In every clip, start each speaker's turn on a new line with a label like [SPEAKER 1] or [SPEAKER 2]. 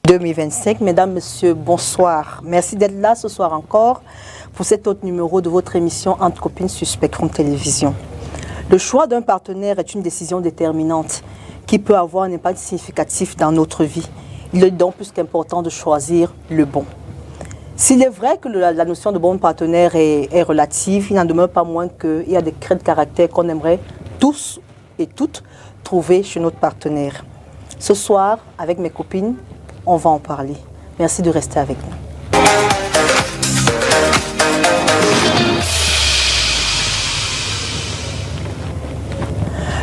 [SPEAKER 1] 2025. Mesdames, Messieurs, bonsoir. Merci d'être là ce soir encore pour cet autre numéro de votre émission Entre Copines sur Spectrum Télévision. Le choix d'un partenaire est une décision déterminante qui peut avoir un impact significatif dans notre vie. Il est donc plus qu'important de choisir le bon. S'il est vrai que la notion de bon partenaire est relative, il n'en demeure pas moins qu'il y a des traits de caractère qu'on aimerait tous et toutes trouver chez notre partenaire. Ce soir, avec mes copines, on va en parler. Merci de rester avec nous.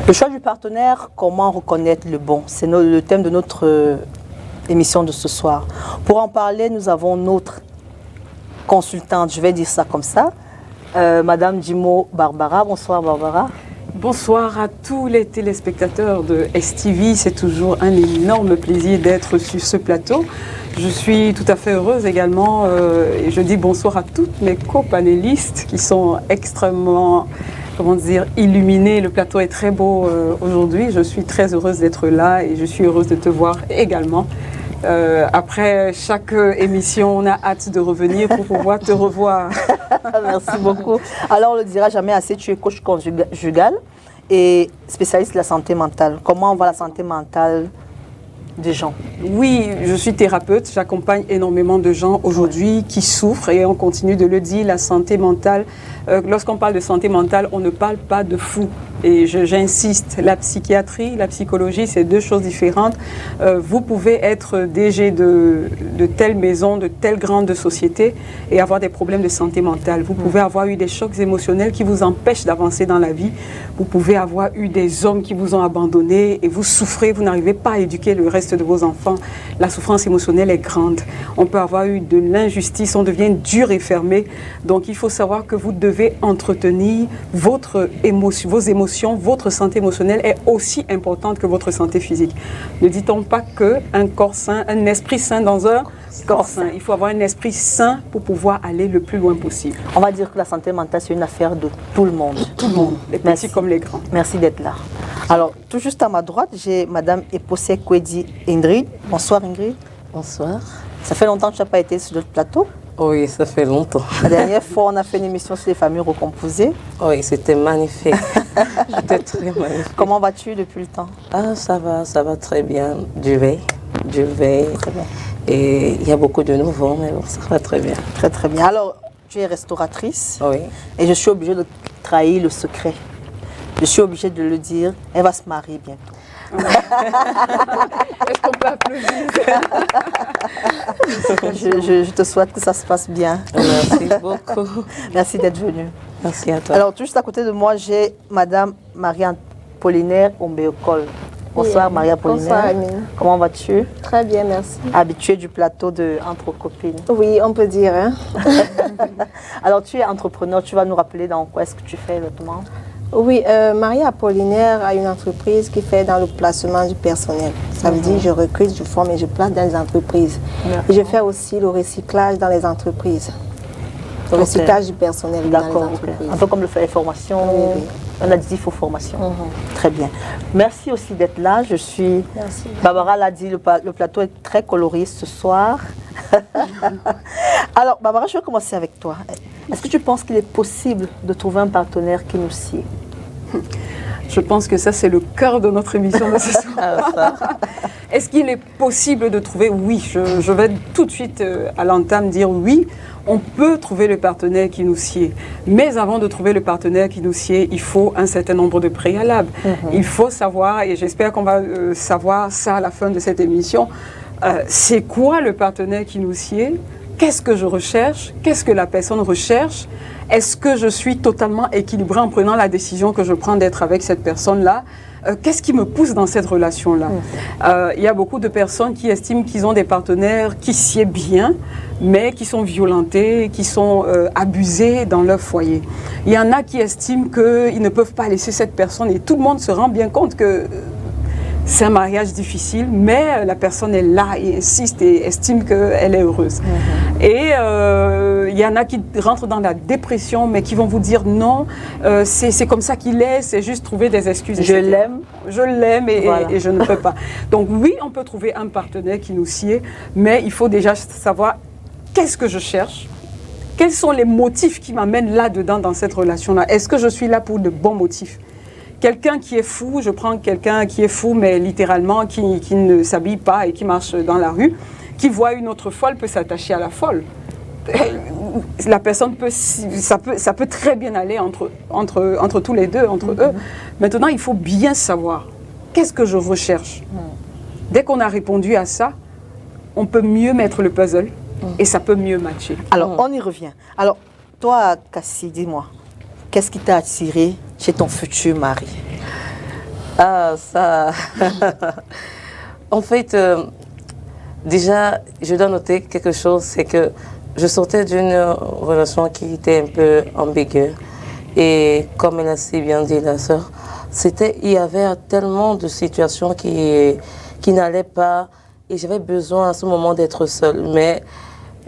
[SPEAKER 1] Le choix du partenaire, comment reconnaître le bon? C'est le thème de notre émission de ce soir. Pour en parler, nous avons notre consultante, je vais dire ça comme ça, Madame Djimo Barbara. Bonsoir Barbara.
[SPEAKER 2] Bonsoir à tous les téléspectateurs de STV. C'est toujours un énorme plaisir d'être sur ce plateau. Je suis tout à fait heureuse également et je dis bonsoir à toutes mes co-panélistes qui sont extrêmement, illuminés. Le plateau est très beau aujourd'hui. Je suis très heureuse d'être là et je suis heureuse de te voir également. Après chaque émission, on a hâte de revenir pour pouvoir te revoir.
[SPEAKER 1] Merci beaucoup. Alors, on ne le dira jamais assez, tu es coach conjugal et spécialiste de la santé mentale. Comment va la santé mentale des gens?
[SPEAKER 2] Oui, je suis thérapeute, j'accompagne énormément de gens aujourd'hui qui souffrent et on continue de le dire, la santé mentale. Lorsqu'on parle de santé mentale, on ne parle pas de fou. Et j'insiste, la psychiatrie, la psychologie, c'est deux choses différentes. Vous pouvez être DG de telle maison, de telle grande société et avoir des problèmes de santé mentale. Vous pouvez avoir eu des chocs émotionnels qui vous empêchent d'avancer dans la vie. Vous pouvez avoir eu des hommes qui vous ont abandonné et vous souffrez, vous n'arrivez pas à éduquer le reste de vos enfants. La souffrance émotionnelle est grande. On peut avoir eu de l'injustice, on devient dur et fermé. Donc il faut savoir que vous devez entretenir vos émotions, votre santé émotionnelle est aussi importante que votre santé physique. Ne dit-on pas qu'un corps sain, un esprit sain dans un corps sain. Il faut avoir un esprit sain pour pouvoir aller le plus loin possible.
[SPEAKER 1] On va dire que la santé mentale, c'est une affaire de tout le monde.
[SPEAKER 2] Tout le monde, les petits comme les grands.
[SPEAKER 1] Merci d'être là. Alors, tout juste à ma droite, j'ai Madame Eposé Kwedi Ingrid. Bonsoir Ingrid.
[SPEAKER 3] Bonsoir.
[SPEAKER 1] Ça fait longtemps que tu n'as pas été sur notre plateau?
[SPEAKER 3] Oui, ça fait longtemps.
[SPEAKER 1] La dernière fois, on a fait une émission sur les familles recomposées.
[SPEAKER 3] Oui, c'était magnifique. C'était très magnifique.
[SPEAKER 1] Comment vas-tu depuis le temps?
[SPEAKER 3] Ah, ça va très bien. Dieu veille. Très bien. Et il y a beaucoup de nouveaux, mais bon, ça va très bien.
[SPEAKER 1] Très, très bien. Alors, tu es restauratrice.
[SPEAKER 3] Oui.
[SPEAKER 1] Et je suis obligée de trahir le secret. Je suis obligée de le dire. Elle va se marier bientôt.
[SPEAKER 2] Est-ce qu'on peut applaudir?
[SPEAKER 1] je te souhaite que ça se passe bien.
[SPEAKER 3] Merci beaucoup.
[SPEAKER 1] Merci d'être venue.
[SPEAKER 3] Merci à toi.
[SPEAKER 1] Alors, tout juste à côté de moi, j'ai Madame Marie-Apollinaire Ombeokol. Bonsoir, Marie-Apollinaire.
[SPEAKER 4] Bonsoir, Amine.
[SPEAKER 1] Comment vas-tu?
[SPEAKER 4] Très bien, merci.
[SPEAKER 1] Habituée du plateau de Entre Copines.
[SPEAKER 4] Oui, on peut dire. Hein?
[SPEAKER 1] Alors, tu es entrepreneur. Tu vas nous rappeler dans quoi est-ce que tu fais exactement?
[SPEAKER 4] Oui, Marie-Apollinaire a une entreprise qui fait dans le placement du personnel. Ça veut dire je recrute, je forme et je place dans les entreprises. Et je fais aussi le recyclage dans les entreprises. Le recyclage du personnel dans les entreprises.
[SPEAKER 1] Un peu comme les formations,
[SPEAKER 4] oui.
[SPEAKER 1] Un additif aux formations. Très bien. Merci aussi d'être là. Merci. Barbara l'a dit, le plateau est très coloré ce soir. Alors, Barbara, je vais commencer avec toi. Est-ce que tu penses qu'il est possible de trouver un partenaire qui nous sied?
[SPEAKER 2] Je pense que ça, c'est le cœur de notre émission de ce soir. Est-ce qu'il est possible de trouver? Oui, je vais tout de suite à l'entame dire oui, on peut trouver le partenaire qui nous sied. Mais avant de trouver le partenaire qui nous sied, il faut un certain nombre de préalables. Il faut savoir, et j'espère qu'on va savoir ça à la fin de cette émission, c'est quoi le partenaire qui nous sied? Qu'est-ce que je recherche? Qu'est-ce que la personne recherche? Est-ce que je suis totalement équilibrée en prenant la décision que je prends d'être avec cette personne-là? Qu'est-ce qui me pousse dans cette relation-là? Il y a beaucoup de personnes qui estiment qu'ils ont des partenaires qui sied bien, mais qui sont violentés, qui sont abusés dans leur foyer. Il y en a qui estiment qu'ils ne peuvent pas laisser cette personne et tout le monde se rend bien compte que c'est un mariage difficile, mais la personne est là et insiste et estime qu'elle est heureuse. Et il y en a qui rentrent dans la dépression, mais qui vont vous dire non, c'est comme ça qu'il est, c'est juste trouver des excuses.
[SPEAKER 1] Je l'aime.
[SPEAKER 2] Je l'aime et,
[SPEAKER 1] Voilà.
[SPEAKER 2] et je ne peux pas. Donc oui, on peut trouver un partenaire qui nous sied, mais il faut déjà savoir qu'est-ce que je cherche. Quels sont les motifs qui m'amènent là-dedans, dans cette relation-là? Est-ce que je suis là pour de bons motifs? Quelqu'un qui est fou, je prends quelqu'un qui est fou, mais littéralement qui ne s'habille pas et qui marche dans la rue, qui voit une autre folle, peut s'attacher à la folle. La personne ça peut très bien aller entre tous les deux, entre eux. Maintenant, il faut bien savoir qu'est-ce que je recherche. Dès qu'on a répondu à ça, on peut mieux mettre le puzzle et ça peut mieux matcher.
[SPEAKER 1] Alors, on y revient. Alors, toi, Cassie, dis-moi, qu'est-ce qui t'a attiré chez ton futur mari?
[SPEAKER 3] Ah, ça... En fait, déjà, je dois noter quelque chose, c'est que je sortais d'une relation qui était un peu ambiguë. Et comme elle a si bien dit, la sœur, il y avait tellement de situations qui n'allaient pas. Et j'avais besoin à ce moment d'être seule. Mais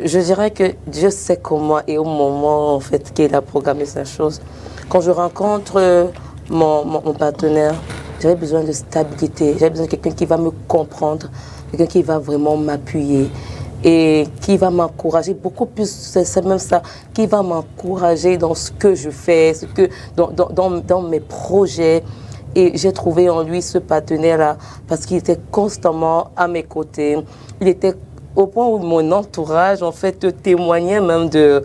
[SPEAKER 3] je dirais que Dieu sait comment et au moment en fait, qu'il a programmé sa chose. Quand je rencontre mon partenaire, j'avais besoin de stabilité. J'avais besoin de quelqu'un qui va me comprendre, quelqu'un qui va vraiment m'appuyer et qui va m'encourager. Beaucoup plus, c'est même ça, qui va m'encourager dans ce que je fais, dans mes projets. Et j'ai trouvé en lui ce partenaire-là parce qu'il était constamment à mes côtés. Il était au point où mon entourage, en fait, témoignait même de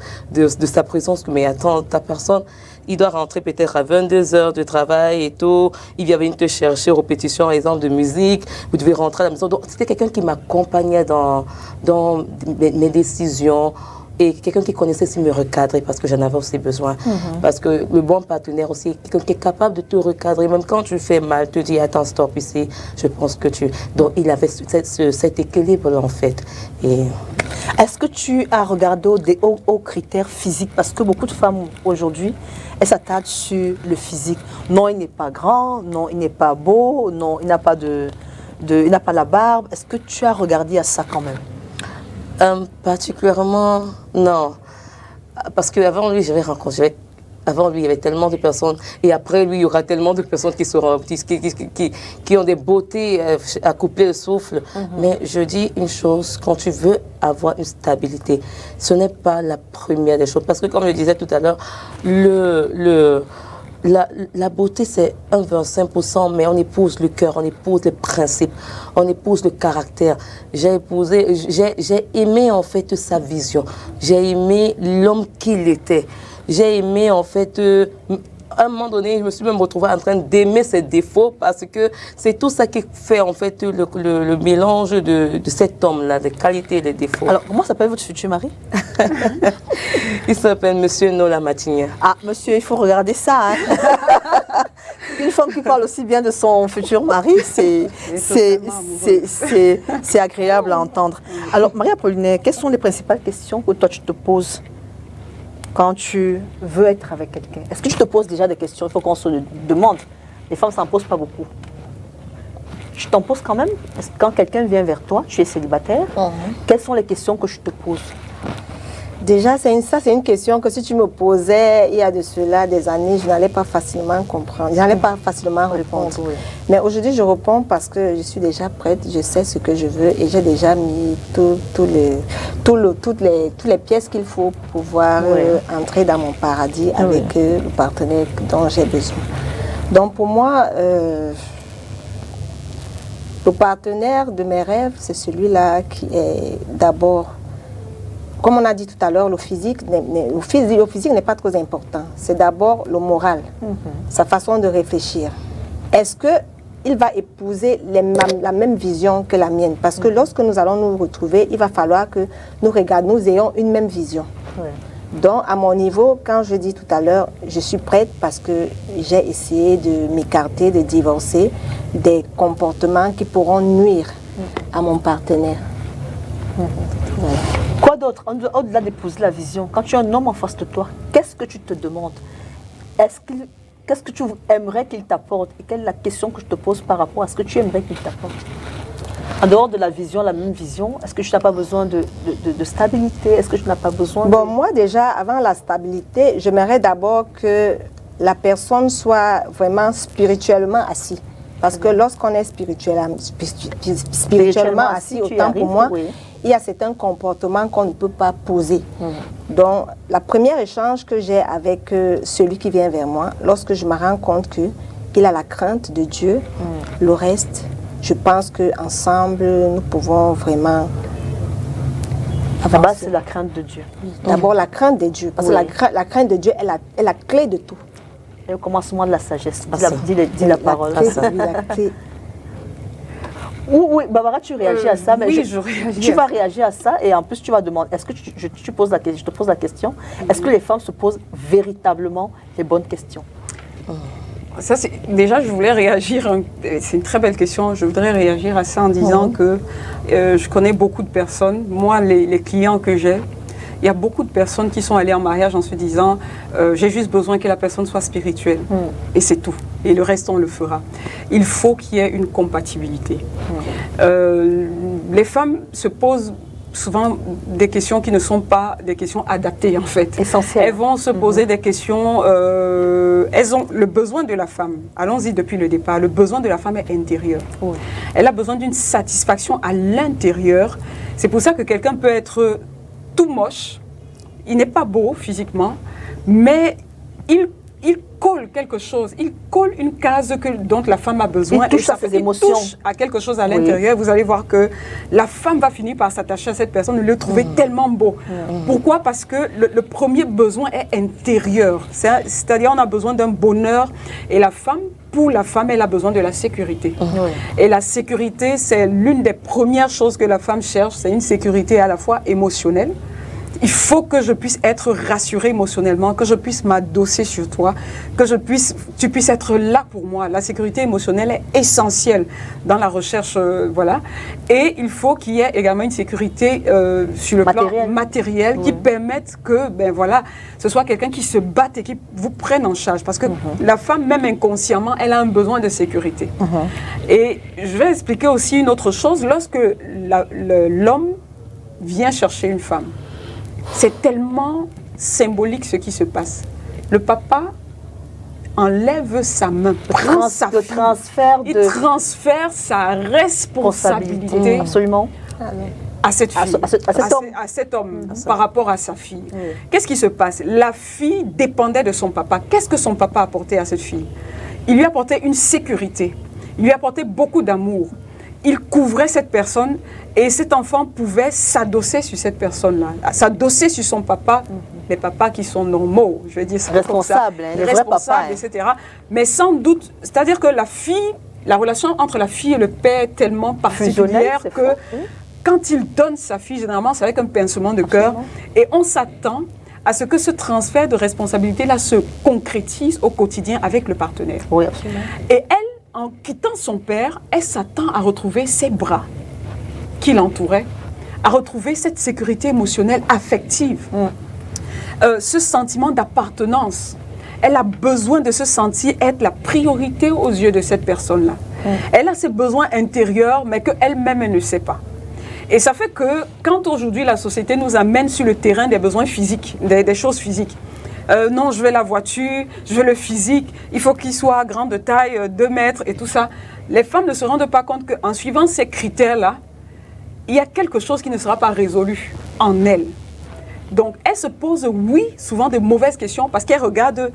[SPEAKER 3] sa présence. Mais attends, ta personne, il doit rentrer peut-être à 22 heures de travail et tout. Il vient venir te chercher aux répétitions, par exemple, de musique. Vous devez rentrer à la maison. Donc, c'était quelqu'un qui m'accompagnait dans mes décisions. Et quelqu'un qui connaissait aussi me recadrer parce que j'en avais aussi besoin. Parce que le bon partenaire aussi est quelqu'un qui est capable de te recadrer. Même quand tu fais mal, te dit attends, stop ici, je pense que tu... Donc il avait cet équilibre en fait. Et...
[SPEAKER 1] Est-ce que tu as regardé aux critères physiques? Parce que beaucoup de femmes aujourd'hui, elles s'attachent sur le physique. Non, il n'est pas grand, non, il n'est pas beau, non, il n'a pas il n'a pas la barbe. Est-ce que tu as regardé à ça quand même?
[SPEAKER 3] Particulièrement, non. Parce qu'avant lui, j'avais rencontré... Avant lui, il y avait tellement de personnes. Et après lui, il y aura tellement de personnes qui ont des beautés à couper le souffle. Mais je dis une chose, quand tu veux avoir une stabilité, ce n'est pas la première des choses. Parce que comme je disais tout à l'heure, la beauté, c'est 1,25%, mais on épouse le cœur, on épouse les principes, on épouse le caractère. J'ai aimé en fait sa vision, j'ai aimé l'homme qu'il était, j'ai aimé en fait... à un moment donné, je me suis même retrouvée en train d'aimer ses défauts parce que c'est tout ça qui fait en fait le mélange de cet homme-là, les qualités et les défauts.
[SPEAKER 1] Alors, comment s'appelle votre futur mari?
[SPEAKER 3] Il s'appelle Monsieur Nola Matigna.
[SPEAKER 1] Ah, monsieur, il faut regarder ça. Hein. Une femme qui parle aussi bien de son futur mari, c'est agréable à entendre. Alors, Marie Apollinaire, quelles sont les principales questions que toi tu te poses quand tu veux être avec quelqu'un? Est-ce que tu te poses déjà des questions? Il faut qu'on se le demande. Les femmes ne s'en posent pas beaucoup. Je t'en pose quand même. Est-ce que quand quelqu'un vient vers toi, tu es célibataire, quelles sont les questions que je te pose?
[SPEAKER 4] Déjà, c'est une question que si tu me posais il y a de cela des années, je n'allais pas facilement comprendre, je n'allais pas facilement répondre.
[SPEAKER 1] Oui.
[SPEAKER 4] Mais aujourd'hui, je réponds parce que je suis déjà prête, je sais ce que je veux et j'ai déjà mis toutes les pièces qu'il faut pour pouvoir entrer dans mon paradis avec le partenaire dont j'ai besoin. Donc pour moi, le partenaire de mes rêves, c'est celui-là qui est d'abord... Comme on a dit tout à l'heure, le physique n'est pas trop important. C'est d'abord le moral, sa façon de réfléchir. Est-ce qu'il va épouser la même vision que la mienne? Parce que lorsque nous allons nous retrouver, il va falloir que nous ayons une même vision. Donc, à mon niveau, quand je dis tout à l'heure, je suis prête parce que j'ai essayé de m'écarter, de divorcer des comportements qui pourront nuire à mon partenaire.
[SPEAKER 1] Voilà. Quoi d'autre, au-delà d'épouser la vision, quand tu as un homme en face de toi, qu'est-ce que tu te demandes? Est-ce qu'il qu'est-ce que tu aimerais qu'il t'apporte? Et quelle est la question que je te pose par rapport à ce que tu aimerais qu'il t'apporte? En dehors de la vision, la même vision, est-ce que tu n'as pas besoin de stabilité? Est-ce que tu n'as pas besoin
[SPEAKER 4] Bon, moi déjà, avant la stabilité, j'aimerais d'abord que la personne soit vraiment spirituellement assise. Parce que lorsqu'on est spirituellement assis, autant pour moi, il y a certains comportements qu'on ne peut pas poser. Donc, la première échange que j'ai avec celui qui vient vers moi, lorsque je me rends compte qu'il a la crainte de Dieu, le reste, je pense qu'ensemble, nous pouvons vraiment avancer.
[SPEAKER 1] Là-bas, c'est la crainte de Dieu.
[SPEAKER 4] D'abord, la crainte de Dieu. Parce que la crainte de Dieu est la clé de tout.
[SPEAKER 1] Et au commencement de la sagesse. Dis la parole.
[SPEAKER 4] La clé.
[SPEAKER 1] Oui, Barbara, tu réagis à ça, mais
[SPEAKER 2] oui, je réagis
[SPEAKER 1] tu vas réagir à ça et en plus tu vas demander, est-ce que je te pose la question, est-ce que les femmes se posent véritablement les bonnes questions?
[SPEAKER 2] Ça, déjà, je voulais réagir, c'est une très belle question, je voudrais réagir à ça en disant que je connais beaucoup de personnes, moi, les clients que j'ai, il y a beaucoup de personnes qui sont allées en mariage en se disant j'ai juste besoin que la personne soit spirituelle et c'est tout. Et le reste, on le fera. Il faut qu'il y ait une compatibilité. Les femmes se posent souvent des questions qui ne sont pas des questions adaptées en fait.
[SPEAKER 1] Essentielles.
[SPEAKER 2] Elles vont se poser des questions, elles ont le besoin de la femme, allons-y depuis le départ, le besoin de la femme est intérieur. Oui. Elle a besoin d'une satisfaction à l'intérieur. C'est pour ça que quelqu'un peut être tout moche, il n'est pas beau physiquement, mais il colle quelque chose, il colle une case dont la femme a besoin.
[SPEAKER 1] Il touche à ses émotions.
[SPEAKER 2] Il touche à quelque chose à l'intérieur. Vous allez voir que la femme va finir par s'attacher à cette personne et le trouver tellement beau. Pourquoi? Parce que le premier besoin est intérieur. C'est-à-dire on a besoin d'un bonheur et pour la femme, elle a besoin de la sécurité. Et la sécurité, c'est l'une des premières choses que la femme cherche. C'est une sécurité à la fois émotionnelle. Il faut que je puisse être rassurée émotionnellement, que je puisse m'adosser sur toi, que tu puisses être là pour moi. La sécurité émotionnelle est essentielle dans la recherche, voilà. Et il faut qu'il y ait également une sécurité sur le plan matériel qui permette que, ce soit quelqu'un qui se batte et qui vous prenne en charge. Parce que la femme, même inconsciemment, elle a un besoin de sécurité. Et je vais expliquer aussi une autre chose. Lorsque l'homme vient chercher une femme, c'est tellement symbolique ce qui se passe. Le papa enlève sa main, prend sa fille, il transfère sa responsabilité
[SPEAKER 1] absolument
[SPEAKER 2] à cette fille, à cet homme par rapport à sa fille. Qu'est-ce qui se passe? La fille dépendait de son papa. Qu'est-ce que son papa apportait à cette fille? Il lui apportait une sécurité, il lui apportait beaucoup d'amour. Il couvrait cette personne et cet enfant pouvait s'adosser sur cette personne-là, s'adosser sur son papa, les papas qui sont normaux, je vais dire ça
[SPEAKER 1] responsables,
[SPEAKER 2] comme ça, les responsables, etc. Mais sans doute, c'est-à-dire que la relation entre la fille et le père est tellement particulière que quand il donne sa fille, généralement c'est avec un pincement de cœur et on s'attend à ce que ce transfert de responsabilité-là se concrétise au quotidien avec le partenaire.
[SPEAKER 1] Oui, absolument.
[SPEAKER 2] Et elle, en quittant son père, elle s'attend à retrouver ses bras qui l'entouraient, à retrouver cette sécurité émotionnelle, affective, ce sentiment d'appartenance. Elle a besoin de se sentir être la priorité aux yeux de cette personne-là. Elle a ses besoins intérieurs, mais qu'elle-même, elle ne sait pas. Et ça fait que quand aujourd'hui la société nous amène sur le terrain des besoins physiques, des choses physiques, non, je veux la voiture, je veux le physique, il faut qu'il soit grand de taille, 2 mètres et tout ça. Les femmes ne se rendent pas compte qu'en suivant ces critères-là, il y a quelque chose qui ne sera pas résolu en elles. Donc, elles se posent, oui, souvent de mauvaises questions parce qu'elles regardent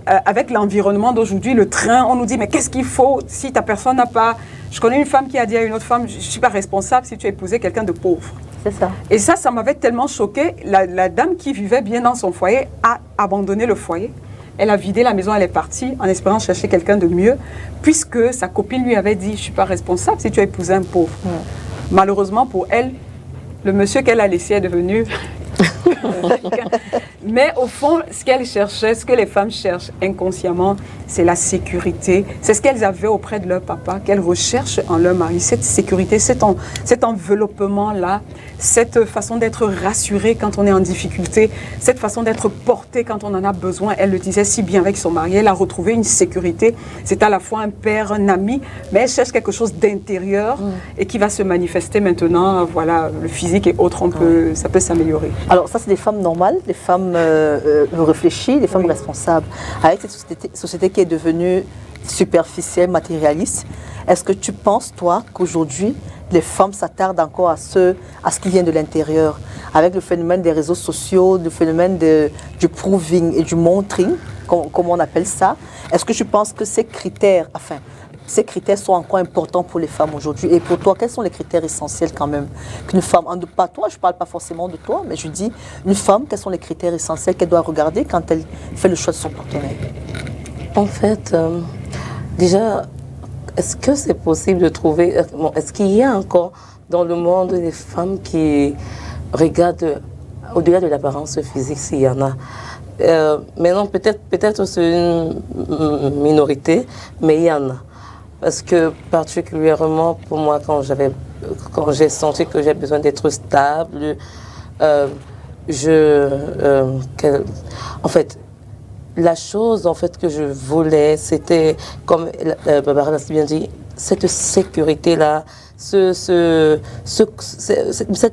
[SPEAKER 2] avec l'environnement d'aujourd'hui, le train, on nous dit, mais qu'est-ce qu'il faut si ta personne n'a pas... Je connais une femme qui a dit à une autre femme, je ne suis pas responsable si tu as épousé quelqu'un de pauvre.
[SPEAKER 1] C'est ça.
[SPEAKER 2] Et ça m'avait tellement choquée. La dame qui vivait bien dans son foyer a abandonné le foyer. Elle a vidé la maison, elle est partie en espérant chercher quelqu'un de mieux, puisque sa copine lui avait dit, je ne suis pas responsable si tu as épousé un pauvre. Malheureusement pour elle, le monsieur qu'elle a laissé est devenu... Mais au fond, ce qu'elles cherchaient, ce que les femmes cherchent inconsciemment, c'est la sécurité. C'est ce qu'elles avaient auprès de leur papa, qu'elles recherchent en leur mari. Cette sécurité, cet enveloppement-là, cette façon d'être rassurée quand on est en difficulté, cette façon d'être portée quand on en a besoin. Elle le disait si bien avec son mari. Elle a retrouvé une sécurité. C'est à la fois un père, un ami, mais elle cherche quelque chose d'intérieur et qui va se manifester maintenant. Voilà, le physique et autres, ça peut s'améliorer.
[SPEAKER 1] Alors ça, c'est des femmes normales, des femmes réfléchies, des femmes responsables. Avec cette société qui est devenue superficielle, matérialiste, est-ce que tu penses, toi, qu'aujourd'hui, les femmes s'attardent encore à ce qui vient de l'intérieur, avec le phénomène des réseaux sociaux, le phénomène du proving et du montring, comme on appelle ça? Est-ce que tu penses que ces critères sont encore importants pour les femmes aujourd'hui? Et pour toi, quels sont les critères essentiels quand même qu'une femme, pas toi, je ne parle pas forcément de toi, mais je dis une femme, quels sont les critères essentiels qu'elle doit regarder quand elle fait le choix de son partenaire?
[SPEAKER 3] En fait, déjà, est-ce que c'est possible de trouver... est-ce qu'il y a encore dans le monde des femmes qui regardent au-delà de l'apparence physique, s'il y en a? Mais non, peut-être c'est une minorité, mais il y en a. Parce que particulièrement pour moi, quand j'ai senti que j'ai besoin d'être stable, en fait, la chose que je voulais, c'était, comme Barbara l'a si bien dit, cette sécurité-là, cette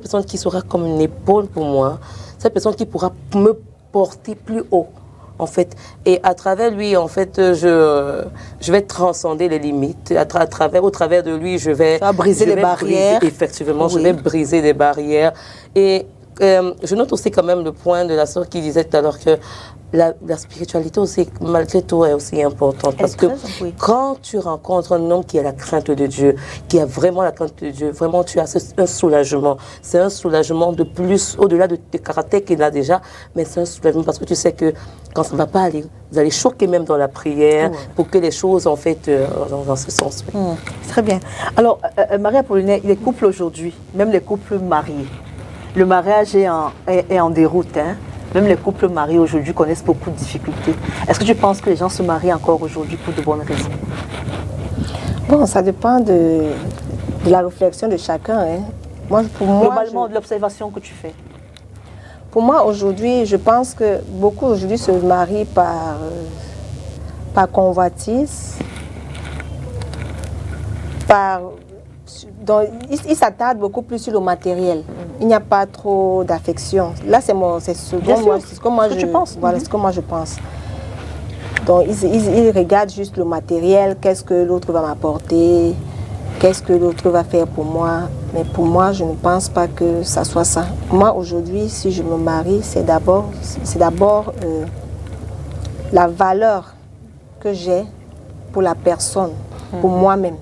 [SPEAKER 3] personne qui sera comme une épaule pour moi, cette personne qui pourra me porter plus haut, en fait. Et à travers lui, en fait, je vais transcender les limites. Au travers de lui, je vais
[SPEAKER 1] briser les barrières.
[SPEAKER 3] Effectivement, je vais briser les barrières. Et je note aussi quand même le point de la sœur qui disait tout à l'heure que la spiritualité aussi, malgré tout, est aussi importante. Parce que quand tu rencontres un homme qui a la crainte de Dieu, qui a vraiment la crainte de Dieu, vraiment tu as un soulagement. C'est un soulagement de plus, au-delà de tes caractères qu'il a déjà, mais c'est un soulagement parce que tu sais que quand ça ne va pas aller, vous allez choquer même dans la prière pour que les choses, en fait, dans ce sens.
[SPEAKER 1] Très bien. Alors, Marie-Apollinaire, les couples aujourd'hui, même les couples mariés, le mariage est en déroute, hein? Même les couples mariés aujourd'hui connaissent beaucoup de difficultés. Est-ce que tu penses que les gens se marient encore aujourd'hui pour de bonnes raisons?
[SPEAKER 4] Bon, ça dépend de la réflexion de chacun. Hein.
[SPEAKER 1] Globalement, de l'observation que tu fais.
[SPEAKER 4] Pour moi, aujourd'hui, je pense que beaucoup aujourd'hui se marient par convoitise, ils s'attardent beaucoup plus sur le matériel. Il n'y a pas trop d'affection. Là, c'est ce que moi je pense. Voilà ce que moi je pense. Donc, ils regardent juste le matériel, qu'est-ce que l'autre va m'apporter, qu'est-ce que l'autre va faire pour moi. Mais pour moi, je ne pense pas que ça soit ça. Moi, aujourd'hui, si je me marie, c'est d'abord la valeur que j'ai pour la personne, pour moi-même.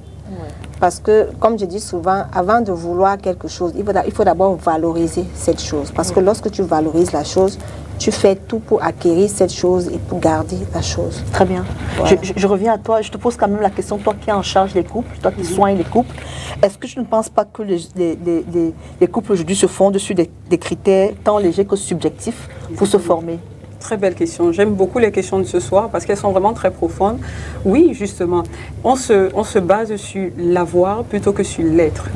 [SPEAKER 4] Parce que, comme je dis souvent, avant de vouloir quelque chose, il faut d'abord valoriser cette chose. Parce que lorsque tu valorises la chose, tu fais tout pour acquérir cette chose et pour garder la chose.
[SPEAKER 1] Très bien.
[SPEAKER 4] Voilà.
[SPEAKER 1] Je reviens à toi. Je te pose quand même la question, toi qui es en charge des couples, toi qui soignes les couples, est-ce que tu ne penses pas que les couples aujourd'hui se fondent sur des critères tant légers que subjectifs pour se former?
[SPEAKER 2] Très belle question. J'aime beaucoup les questions de ce soir parce qu'elles sont vraiment très profondes. Oui, justement, on se base sur l'avoir plutôt que sur l'être.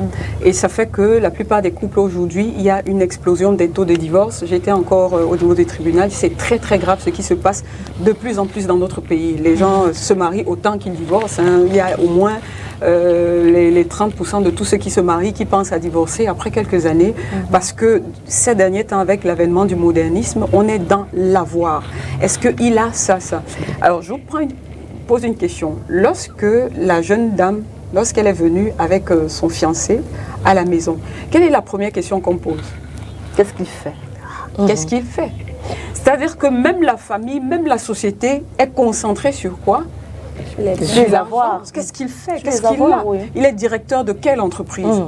[SPEAKER 2] Et ça fait que la plupart des couples aujourd'hui, il y a une explosion des taux de divorce. J'étais encore au niveau des tribunaux. C'est très, très grave ce qui se passe de plus en plus dans notre pays. Les gens se marient autant qu'ils divorcent. Hein. Il y a au moins les 30% de tous ceux qui se marient qui pensent à divorcer après quelques années parce que ces derniers temps, avec l'avènement du modernisme, on est dans l'avoir. Est-ce qu'il a ça? Alors, je vous pose une question. Lorsque la jeune dame, lorsqu'elle est venue avec son fiancé à la maison, quelle est la première question qu'on pose?
[SPEAKER 1] Qu'est-ce qu'il fait?
[SPEAKER 2] Qu'est-ce qu'il fait? C'est-à-dire que même la famille, même la société est concentrée sur quoi?
[SPEAKER 1] Les avoirs.
[SPEAKER 2] Qu'est-ce qu'il fait? Qu'est-ce qu'il a? Il est directeur de quelle entreprise?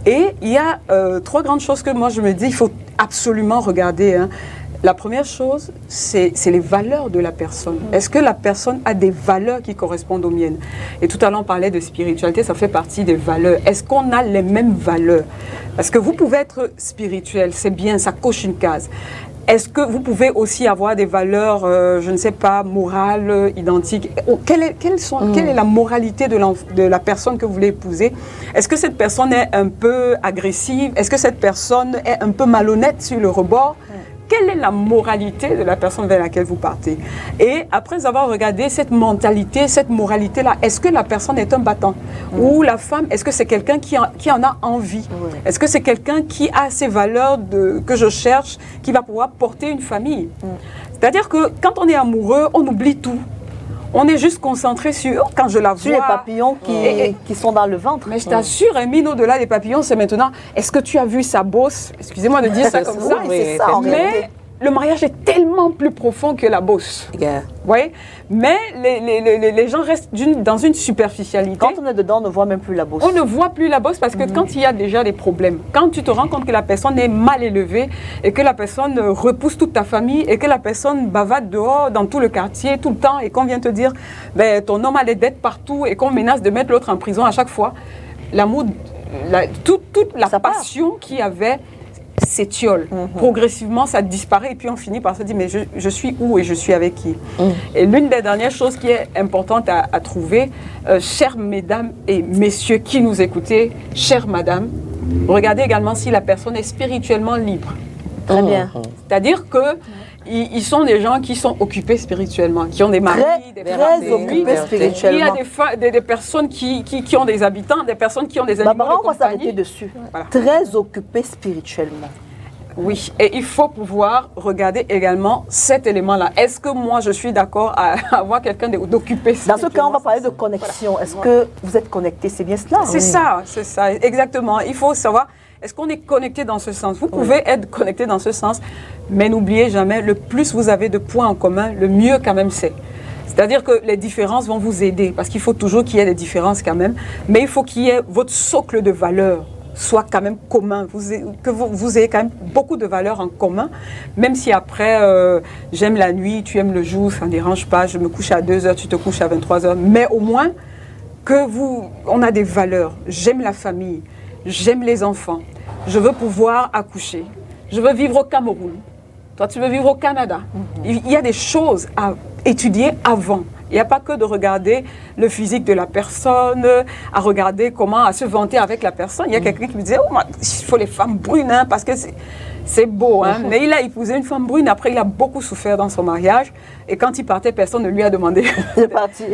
[SPEAKER 2] Et il y a 3 grandes choses que moi je me dis, il faut absolument regarder. Hein. La première chose, c'est les valeurs de la personne. Est-ce que la personne a des valeurs qui correspondent aux miennes? Et tout à l'heure, on parlait de spiritualité, ça fait partie des valeurs. Est-ce qu'on a les mêmes valeurs? Parce que vous pouvez être spirituel, c'est bien, ça coche une case. est-ce que vous pouvez aussi avoir des valeurs, je ne sais pas, morales, identiques? Quelle est la moralité de la personne que vous voulez épouser? Est-ce que cette personne est un peu agressive? Est-ce que cette personne est un peu malhonnête sur le rebord? Quelle est la moralité de la personne vers laquelle vous partez? Et après avoir regardé cette mentalité, cette moralité-là, est-ce que la personne est un battant? Ou la femme, est-ce que c'est quelqu'un qui en a envie? Est-ce que c'est quelqu'un qui a ces valeurs que je cherche, qui va pouvoir porter une famille? C'est-à-dire que quand on est amoureux, on oublie tout. On est juste concentré sur, quand je la vois...
[SPEAKER 1] Sur les papillons qui sont dans le ventre.
[SPEAKER 2] Mais je t'assure, Emine, au-delà des papillons, c'est maintenant, est-ce que tu as vu sa bosse? Excusez-moi de dire ça comme ça.
[SPEAKER 1] Oui, c'est ça,
[SPEAKER 2] mais le mariage est tellement plus profond que la bosse.
[SPEAKER 3] Yeah.
[SPEAKER 2] Oui, mais les gens restent dans une superficialité.
[SPEAKER 1] Quand on est dedans, on ne voit même plus la bosse.
[SPEAKER 2] On ne voit plus la bosse parce que quand il y a déjà des problèmes, quand tu te rends compte que la personne est mal élevée et que la personne repousse toute ta famille et que la personne bavade dehors dans tout le quartier tout le temps et qu'on vient te dire ben, ton homme a des dettes partout et qu'on menace de mettre l'autre en prison à chaque fois, l'amour, toute la passion qu'il y avait s'étiole. Progressivement, ça disparaît et puis on finit par se dire mais je suis où et je suis avec qui? Et l'une des dernières choses qui est importante à trouver, chères mesdames et messieurs qui nous écoutez, chère madame, regardez également si la personne est spirituellement libre.
[SPEAKER 1] Très bien.
[SPEAKER 2] C'est-à-dire que ils sont des gens qui sont occupés spirituellement, qui ont des maris,
[SPEAKER 1] très occupés spirituellement.
[SPEAKER 2] Il y a des personnes qui ont des habitants, des personnes qui ont des animaux de compagnie.
[SPEAKER 1] On va s'arrêter dessus. Voilà. Très occupés spirituellement.
[SPEAKER 2] Oui, et il faut pouvoir regarder également cet élément-là. Est-ce que moi, je suis d'accord à avoir quelqu'un d'occupé
[SPEAKER 1] spirituellement? Dans ce cas, on va parler de connexion. Voilà. Est-ce que vous êtes connecté? C'est bien cela?
[SPEAKER 2] C'est ça, exactement. Il faut savoir... Est-ce qu'on est connecté dans ce sens? Vous pouvez être connecté dans ce sens, mais n'oubliez jamais, le plus vous avez de points en commun, le mieux quand même c'est. C'est-à-dire que les différences vont vous aider, parce qu'il faut toujours qu'il y ait des différences quand même, mais il faut qu'il y ait votre socle de valeurs soit quand même commun, que vous ayez quand même beaucoup de valeurs en commun, même si après, j'aime la nuit, tu aimes le jour, ça ne dérange pas, je me couche à 2h, tu te couches à 23h, mais au moins on a des valeurs. J'aime la famille. J'aime les enfants. Je veux pouvoir accoucher. Je veux vivre au Cameroun. Toi, tu veux vivre au Canada. Il y a des choses à étudier avant. Il n'y a pas que de regarder le physique de la personne, à regarder à se vanter avec la personne. Il y a quelqu'un qui me disait, oh, il faut les femmes brunes, hein, parce que c'est beau. Hein. Mais il a épousé une femme brune. Après, il a beaucoup souffert dans son mariage. Et quand il partait, personne ne lui a demandé.
[SPEAKER 1] Il est parti.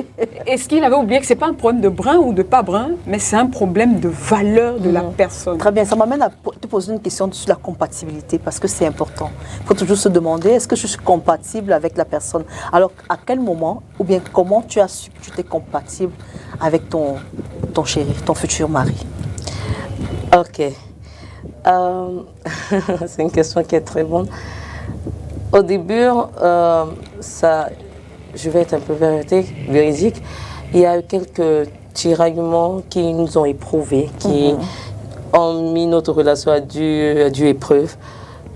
[SPEAKER 2] Est-ce qu'il avait oublié que ce n'est pas un problème de brun ou de pas brun, mais c'est un problème de valeur de la personne.
[SPEAKER 1] Très bien. Ça m'amène à te poser une question sur la compatibilité, parce que c'est important. Il faut toujours se demander, est-ce que je suis compatible avec la personne? Alors, à quel moment, ou bien comment tu as su que tu étais compatible avec ton chéri, ton futur mari?
[SPEAKER 3] Ok. C'est une question qui est très bonne. Au début, je vais être un peu véridique, il y a eu quelques tiraillements qui nous ont éprouvés, qui ont mis notre relation à due épreuve.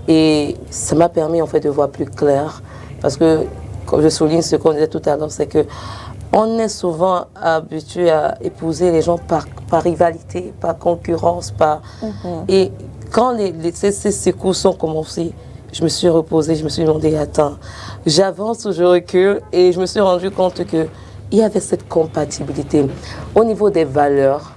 [SPEAKER 3] Et ça m'a permis en fait de voir plus clair. Parce que, comme je souligne ce qu'on disait tout à l'heure, c'est que on est souvent habitué à épouser les gens par rivalité, par concurrence, Et quand ces secousses ont commencé, je me suis reposée, je me suis demandé, attends, j'avance ou je recule? Et je me suis rendu compte qu'il y avait cette compatibilité. Au niveau des valeurs,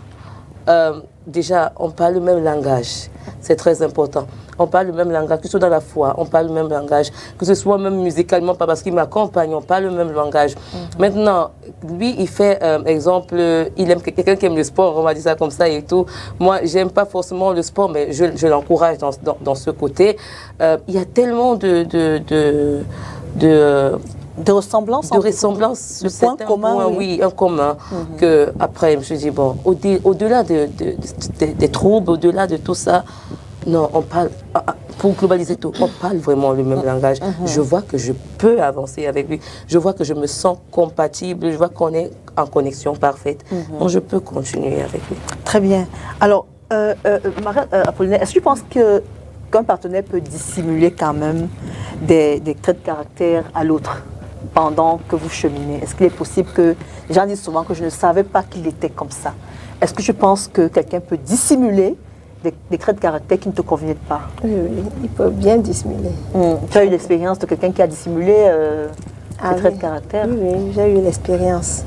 [SPEAKER 3] déjà, on parle le même langage. C'est très important. On parle le même langage, que ce soit dans la foi, on parle le même langage, que ce soit même musicalement, pas parce qu'il m'accompagne, on parle le même langage. Maintenant, lui, il fait, exemple, il aime quelqu'un qui aime le sport, on va dire ça comme ça et tout. Moi, j'aime pas forcément le sport, mais je l'encourage dans ce côté. Il y a tellement de
[SPEAKER 1] ressemblance,
[SPEAKER 3] le point commun, oui, un commun. Que après, je me suis dit bon, au-delà des troubles, au-delà de tout ça, non, on parle, pour globaliser tout, on parle vraiment le même langage. Je vois que je peux avancer avec lui. Je vois que je me sens compatible. Je vois qu'on est en connexion parfaite. Donc, je peux continuer avec lui.
[SPEAKER 1] Très bien. Alors, Apollinaire, est-ce que tu penses qu'un partenaire peut dissimuler quand même des traits de caractère à l'autre pendant que vous cheminez? Est-ce qu'il est possible que... Les gens disent souvent que je ne savais pas qu'il était comme ça. Est-ce que je pense que quelqu'un peut dissimuler des traits de caractère qui ne te convenaient pas?
[SPEAKER 4] Oui, oui, il peut bien dissimuler.
[SPEAKER 1] Tu as eu l'expérience de quelqu'un qui a dissimulé des traits de caractère?
[SPEAKER 4] Oui, oui, j'ai eu l'expérience.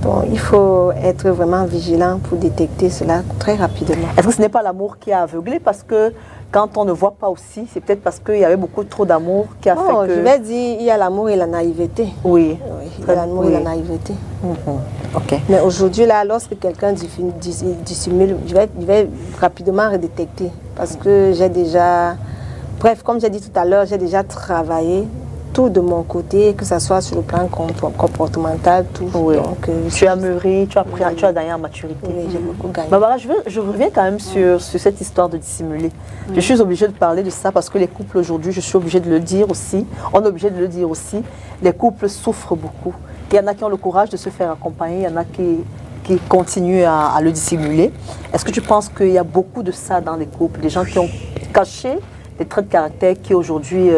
[SPEAKER 4] Bon, il faut être vraiment vigilant pour détecter cela très rapidement.
[SPEAKER 1] Est-ce que ce n'est pas l'amour qui a aveuglé? Parce que quand on ne voit pas aussi, c'est peut-être parce qu'il y avait beaucoup trop d'amour qui a fait que...
[SPEAKER 4] Je vais dire, il y a l'amour et la naïveté.
[SPEAKER 1] Oui.
[SPEAKER 4] Oui, il y a l'amour et la naïveté.
[SPEAKER 1] Ok.
[SPEAKER 4] Mais aujourd'hui, là, lorsque quelqu'un dissimule, je vais rapidement redétecter. Parce que j'ai déjà... Bref, comme j'ai dit tout à l'heure, j'ai déjà travaillé tout de mon côté, que ce soit sur le plan comportemental, tout.
[SPEAKER 1] Oui.
[SPEAKER 4] Donc,
[SPEAKER 1] tu as mûri, tu as gagné en maturité.
[SPEAKER 4] Oui, j'ai beaucoup gagné.
[SPEAKER 1] Barbara, je reviens quand même sur cette histoire de dissimuler. Je suis obligée de parler de ça parce que les couples aujourd'hui, je suis obligée de le dire aussi, on est obligé de le dire aussi, les couples souffrent beaucoup. Il y en a qui ont le courage de se faire accompagner, il y en a qui continuent à le dissimuler. Est-ce que tu penses qu'il y a beaucoup de ça dans les couples, des gens qui ont caché des traits de caractère qui aujourd'hui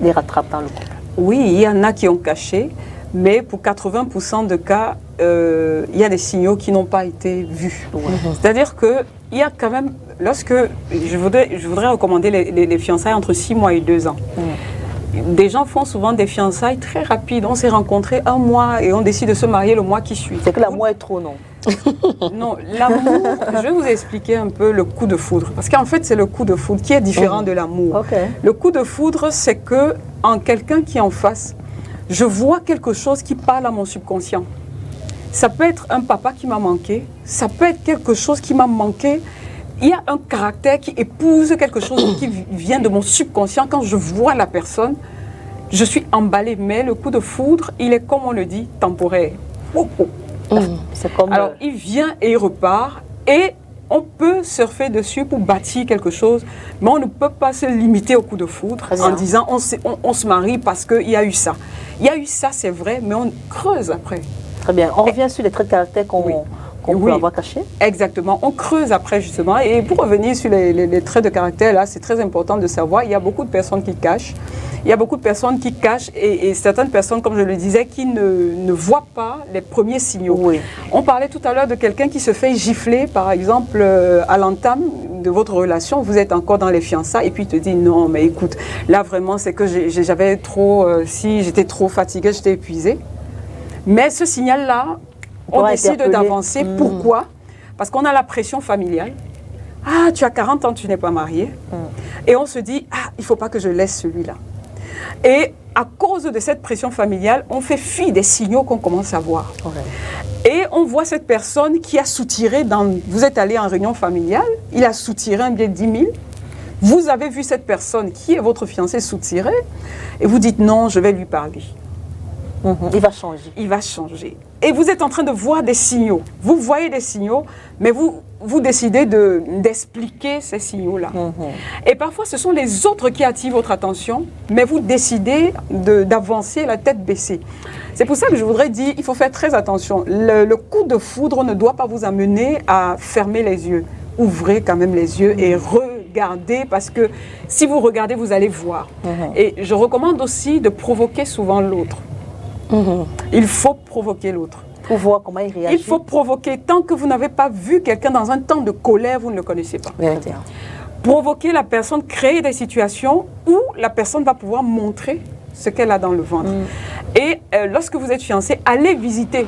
[SPEAKER 1] les rattrapent dans le couple?
[SPEAKER 2] Oui, il y en a qui ont caché, mais pour 80% de cas, il y a des signaux qui n'ont pas été vus. C'est-à-dire qu'il y a quand même, lorsque je voudrais recommander les fiançailles entre 6 mois et 2 ans. Des gens font souvent des fiançailles très rapides. On s'est rencontrés 1 mois et on décide de se marier le mois qui suit.
[SPEAKER 1] C'est que l'amour est trop, non?
[SPEAKER 2] Non, l'amour, je vais vous expliquer un peu le coup de foudre. Parce qu'en fait, c'est le coup de foudre qui est différent de l'amour.
[SPEAKER 1] Okay.
[SPEAKER 2] Le coup de foudre, c'est que en quelqu'un qui est en face, je vois quelque chose qui parle à mon subconscient. Ça peut être un papa qui m'a manqué, ça peut être quelque chose qui m'a manqué. Il y a un caractère qui épouse quelque chose qui vient de mon subconscient. Quand je vois la personne, je suis emballée. Mais le coup de foudre, il est, comme on le dit, temporaire.
[SPEAKER 1] C'est comme
[SPEAKER 2] alors, il vient et il repart. Et on peut surfer dessus pour bâtir quelque chose. Mais on ne peut pas se limiter au coup de foudre en disant on se marie parce qu'il y a eu ça. Il y a eu ça, c'est vrai, mais on creuse après.
[SPEAKER 1] Très bien. On revient sur les traits de caractère qu'on peut avoir cachés.
[SPEAKER 2] Exactement. On creuse après, justement. Et pour revenir sur les traits de caractère, là, c'est très important de savoir, il y a beaucoup de personnes qui cachent. Il y a beaucoup de personnes qui cachent et certaines personnes, comme je le disais, qui ne voient pas les premiers signaux.
[SPEAKER 1] Oui.
[SPEAKER 2] On parlait tout à l'heure de quelqu'un qui se fait gifler, par exemple, à l'entame de votre relation. Vous êtes encore dans les fiançailles et puis il te dit non, mais écoute, là vraiment, c'est que j'avais trop, j'étais trop fatiguée, j'étais épuisée. Mais ce signal-là, on décide d'avancer. Pourquoi? Parce qu'on a la pression familiale. Ah, tu as 40 ans, tu n'es pas marié. Et on se dit, ah, il ne faut pas que je laisse celui-là. Et à cause de cette pression familiale, on fait fi des signaux qu'on commence à voir. Et on voit cette personne qui a soutiré, vous êtes allé en réunion familiale, il a soutiré un billet de 10 000. Vous avez vu cette personne qui est votre fiancé soutirer et vous dites non, je vais lui parler.
[SPEAKER 1] Il va changer.
[SPEAKER 2] Il va changer. Et vous êtes en train de voir des signaux. Vous voyez des signaux, mais vous décidez d'expliquer ces signaux-là. Et parfois, ce sont les autres qui attirent votre attention, mais vous décidez d'avancer la tête baissée. C'est pour ça que je voudrais dire, il faut faire très attention. Le coup de foudre ne doit pas vous amener à fermer les yeux. Ouvrez quand même les yeux et regardez, parce que si vous regardez, vous allez voir. Et je recommande aussi de provoquer souvent l'autre. Il faut provoquer l'autre.
[SPEAKER 1] Pour voir comment il réagit.
[SPEAKER 2] Il faut provoquer. Tant que vous n'avez pas vu quelqu'un dans un temps de colère, vous ne le connaissez pas. Provoquer la personne, créer des situations où la personne va pouvoir montrer ce qu'elle a dans le ventre. Et lorsque vous êtes fiancé, allez visiter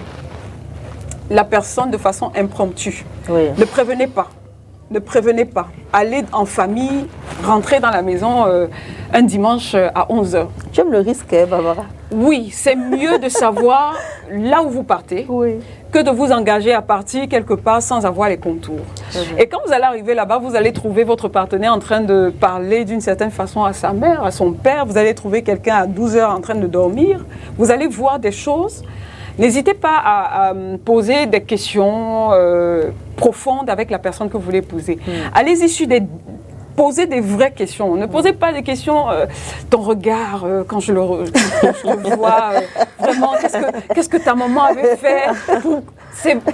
[SPEAKER 2] la personne de façon impromptue. Ne prévenez pas. Ne prévenez pas. Allez en famille, rentrez dans la maison un dimanche à 11h.
[SPEAKER 1] Tu aimes le risque, Barbara?
[SPEAKER 2] Oui, c'est mieux de savoir là où vous partez que de vous engager à partir quelque part sans avoir les contours. Et quand vous allez arriver là-bas, vous allez trouver votre partenaire en train de parler d'une certaine façon à sa mère, à son père. Vous allez trouver quelqu'un à 12h en train de dormir. Vous allez voir des choses. N'hésitez pas à poser des questions profondes avec la personne que vous voulez épouser. Allez-y sur posez des vraies questions. Ne posez pas des questions, ton regard, quand je le vois, vraiment, qu'est-ce que ta maman avait fait?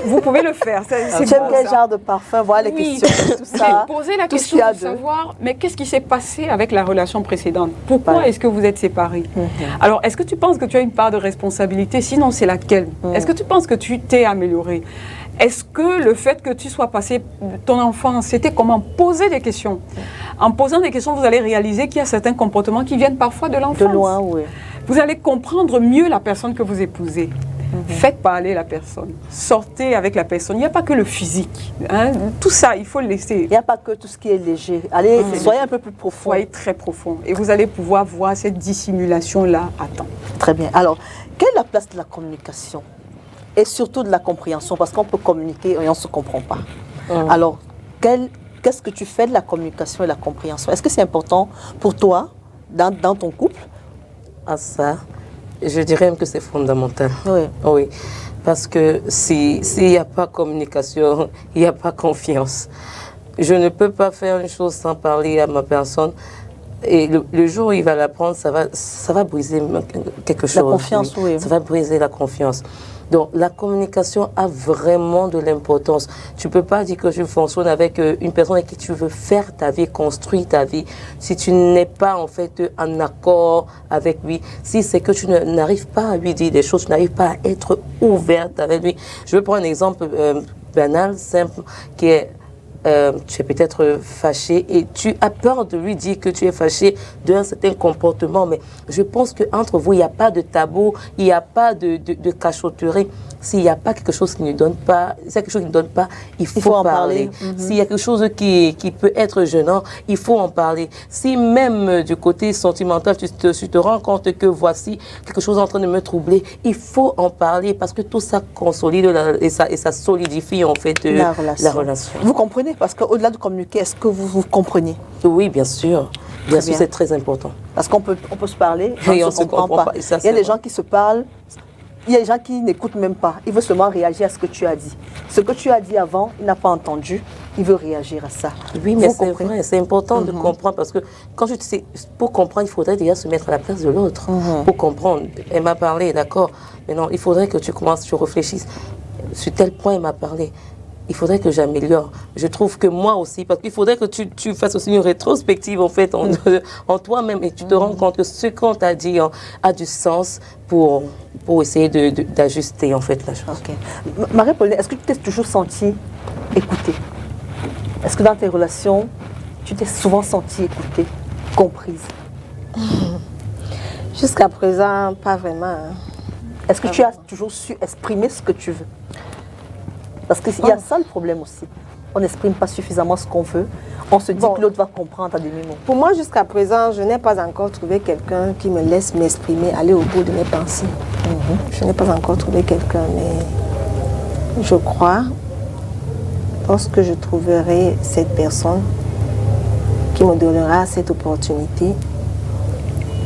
[SPEAKER 2] Vous pouvez le faire.
[SPEAKER 1] Tu aimes quel genre de parfum? Voilà les questions, tout ça.
[SPEAKER 2] Posez la question de savoir, mais qu'est-ce qui s'est passé avec la relation précédente? Pourquoi est-ce que vous êtes séparés? Alors, est-ce que tu penses que tu as une part de responsabilité? Sinon, c'est laquelle? Est-ce que tu penses que tu t'es amélioré? Est-ce que le fait que tu sois passé ton enfance, c'était comment poser des questions? En posant des questions, vous allez réaliser qu'il y a certains comportements qui viennent parfois de l'enfance.
[SPEAKER 1] De loin, oui.
[SPEAKER 2] Vous allez comprendre mieux la personne que vous épousez. Faites parler la personne. Sortez avec la personne. Il n'y a pas que le physique. Hein. Tout ça, il faut le laisser.
[SPEAKER 1] Il n'y a pas que tout ce qui est léger. Allez, soyez un peu plus profond.
[SPEAKER 2] Soyez très profond. Et vous allez pouvoir voir cette dissimulation-là à temps.
[SPEAKER 1] Très bien. Alors, quelle est la place de la communication? Et surtout de la compréhension, parce qu'on peut communiquer et on ne se comprend pas. Alors, qu'est-ce que tu fais de la communication et de la compréhension? Est-ce que c'est important pour toi, dans ton couple?
[SPEAKER 3] À ça, je dirais même que c'est fondamental.
[SPEAKER 1] Oui.
[SPEAKER 3] Oui. Parce que s'il n'y a pas communication, il n'y a pas confiance. Je ne peux pas faire une chose sans parler à ma personne. Et le jour où il va l'apprendre, ça va briser quelque chose.
[SPEAKER 1] La confiance, oui.
[SPEAKER 3] Ça va briser la confiance. Donc, la communication a vraiment de l'importance. Tu ne peux pas dire que tu fonctionnes avec une personne avec qui tu veux faire ta vie, construire ta vie, si tu n'es pas en fait en accord avec lui, si c'est que tu n'arrives pas à lui dire des choses, tu n'arrives pas à être ouverte avec lui. Je vais prendre un exemple banal, simple, qui est tu es peut-être fâché et tu as peur de lui dire que tu es fâché d'un certain comportement, mais je pense qu'entre vous, il n'y a pas de tabou, il n'y a pas de cachotterie. S'il n'y a pas quelque chose qui ne donne pas, il faut en parler. S'il y a quelque chose qui peut être gênant, il faut en parler. Si même du côté sentimental, tu te rends compte que voici quelque chose en train de me troubler, il faut en parler parce que tout ça consolide et ça solidifie en fait la relation.
[SPEAKER 1] Vous comprenez? Parce qu'au-delà de communiquer, est-ce que vous comprenez?
[SPEAKER 3] Oui, bien sûr. Bien sûr, c'est très important.
[SPEAKER 1] Parce qu'on peut se parler,
[SPEAKER 3] et
[SPEAKER 1] on ne se comprend pas.
[SPEAKER 3] Ça,
[SPEAKER 1] il y a des gens qui se parlent, il y a des gens qui n'écoutent même pas. Il veut seulement réagir à ce que tu as dit. Ce que tu as dit avant, il n'a pas entendu. Il veut réagir à ça.
[SPEAKER 3] Oui, mais c'est vrai, c'est important de comprendre parce que quand je sais, pour comprendre, il faudrait déjà se mettre à la place de l'autre. Pour comprendre, elle m'a parlé, d'accord, mais non, il faudrait que tu commences, tu réfléchisses. Sur tel point, elle m'a parlé. Il faudrait que j'améliore. Je trouve que moi aussi, parce qu'il faudrait que tu fasses aussi une rétrospective en fait en toi-même et tu te rends compte que ce qu'on t'a dit a du sens pour essayer d'ajuster en fait la chose.
[SPEAKER 1] Okay. Marie-Pauline, est-ce que tu t'es toujours sentie écoutée? Est-ce que dans tes relations, tu t'es souvent sentie écoutée, comprise?
[SPEAKER 4] Jusqu'à présent, pas vraiment. Hein.
[SPEAKER 1] Est-ce que tu as toujours su exprimer ce que tu veux? Parce qu'il y a ça le problème aussi. On n'exprime pas suffisamment ce qu'on veut. On se dit que l'autre va comprendre à demi-mot.
[SPEAKER 4] Pour moi, jusqu'à présent, je n'ai pas encore trouvé quelqu'un qui me laisse m'exprimer, aller au bout de mes pensées. Je n'ai pas encore trouvé quelqu'un, mais je crois, lorsque je trouverai cette personne qui me donnera cette opportunité,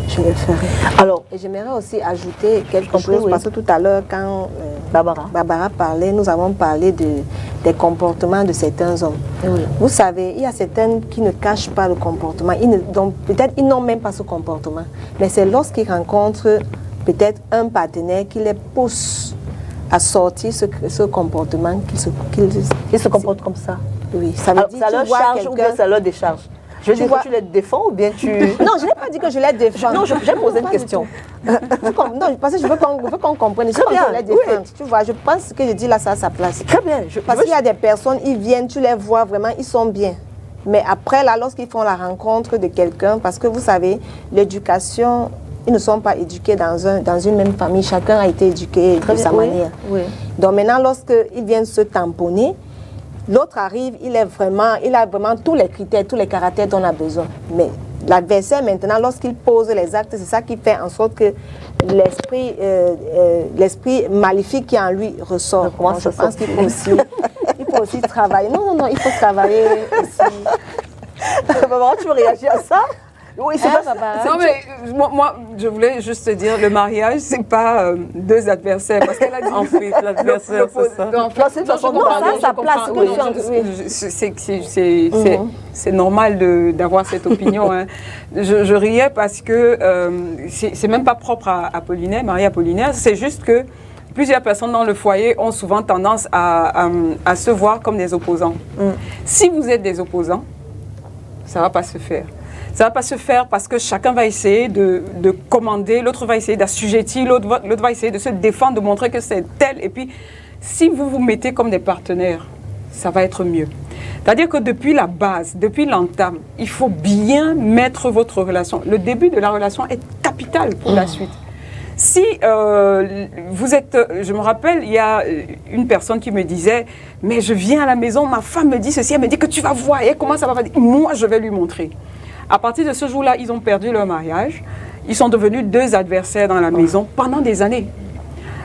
[SPEAKER 4] je le ferai. Alors, et j'aimerais aussi ajouter quelque chose, parce que tout à l'heure, quand Barbara parlait, nous avons parlé des comportements de certains hommes. Oui. Vous savez, il y a certains qui ne cachent pas le comportement. Peut-être ils n'ont même pas ce comportement. Mais c'est lorsqu'ils rencontrent peut-être un partenaire qui les pousse à sortir ce comportement
[SPEAKER 1] qu'ils se comportent comme ça.
[SPEAKER 4] Oui, ça veut dire
[SPEAKER 1] ça leur charge ou bien ça leur décharge? Je veux dire que tu les défends ou bien tu...
[SPEAKER 4] Non, je n'ai pas dit que je les défends.
[SPEAKER 1] Non, j'ai posé une question.
[SPEAKER 4] Non, parce que je veux qu'on comprenne. Je les défends. Tu vois, je pense que je dis là, ça a sa place.
[SPEAKER 1] Très bien.
[SPEAKER 4] Parce qu'il y a des personnes, ils viennent, tu les vois vraiment, ils sont bien. Mais après, là, lorsqu'ils font la rencontre de quelqu'un, parce que vous savez, l'éducation, ils ne sont pas éduqués dans une même famille. Chacun a été éduqué de sa manière. Oui. Donc maintenant, lorsqu'ils viennent se tamponner, l'autre arrive, il a vraiment tous les critères, tous les caractères dont on a besoin. Mais l'adversaire, maintenant, lorsqu'il pose les actes, c'est ça qui fait en sorte que l'esprit maléfique qui en lui ressort. Donc, je pense qu'il faut aussi travailler. Non, il faut travailler aussi.
[SPEAKER 1] Maman, tu veux réagir à ça? Oui, c'est pas ça.
[SPEAKER 2] Non, mais moi, je voulais juste te dire, le mariage, c'est pas deux adversaires. Parce qu'elle a dit.
[SPEAKER 3] En fait, l'adversaire, c'est ça.
[SPEAKER 1] C'est une façon de parler.
[SPEAKER 4] Ça place.
[SPEAKER 2] C'est normal d'avoir cette opinion. Hein. Je riais parce que c'est même pas propre à Apollinaire, Marie-Apollinaire. C'est juste que plusieurs personnes dans le foyer ont souvent tendance à se voir comme des opposants. Si vous êtes des opposants, ça va pas se faire. Ça ne va pas se faire parce que chacun va essayer de commander, l'autre va essayer d'assujettir, l'autre va essayer de se défendre, de montrer que c'est tel. Et puis, Si vous vous mettez comme des partenaires, ça va être mieux. C'est-à-dire que depuis la base, depuis l'entame, il faut bien mettre votre relation. Le début de la relation est capital pour la suite. Si vous êtes... Je me rappelle, il y a une personne qui me disait « Mais je viens à la maison, ma femme me dit ceci, elle me dit que tu vas voir, et comment ça va faire? Moi, je vais lui montrer. » À partir de ce jour-là, ils ont perdu leur mariage. Ils sont devenus 2 adversaires dans la maison pendant des années.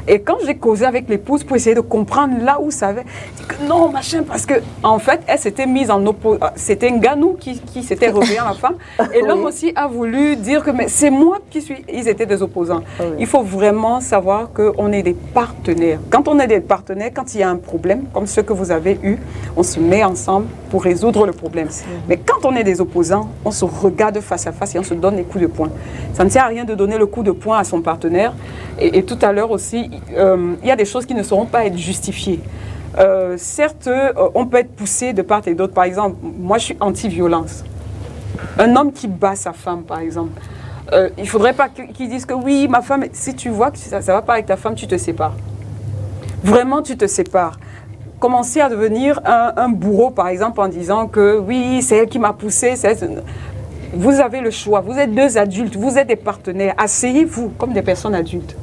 [SPEAKER 2] Et quand j'ai causé avec l'épouse pour essayer de comprendre là où ça avait, je dis que non, machin, parce que en fait, elle s'était mise en opposition. C'était un ganou qui s'était réveillé en la femme. Et l'homme aussi a voulu dire que mais c'est moi qui suis. Ils étaient des opposants. Il faut vraiment savoir qu'on est des partenaires. Quand on est des partenaires, quand il y a un problème, comme ce que vous avez eu, on se met ensemble pour résoudre le problème. Mais quand on est des opposants, on se regarde face à face et on se donne des coups de poing. Ça ne sert à rien de donner le coup de poing à son partenaire. Et tout à l'heure aussi, il y a des choses qui ne sauront pas être justifiées. Certes, on peut être poussé de part et d'autre. Par exemple, moi je suis anti-violence. Un homme qui bat sa femme, par exemple, il ne faudrait pas qu'il dise que oui, ma femme, si tu vois que ça ne va pas avec ta femme, tu te sépares. Vraiment, tu te sépares. Commencer à devenir un bourreau, par exemple, en disant que oui, c'est elle qui m'a poussé. Vous avez le choix. Vous êtes 2 adultes, vous êtes des partenaires. Asseyez-vous comme des personnes adultes.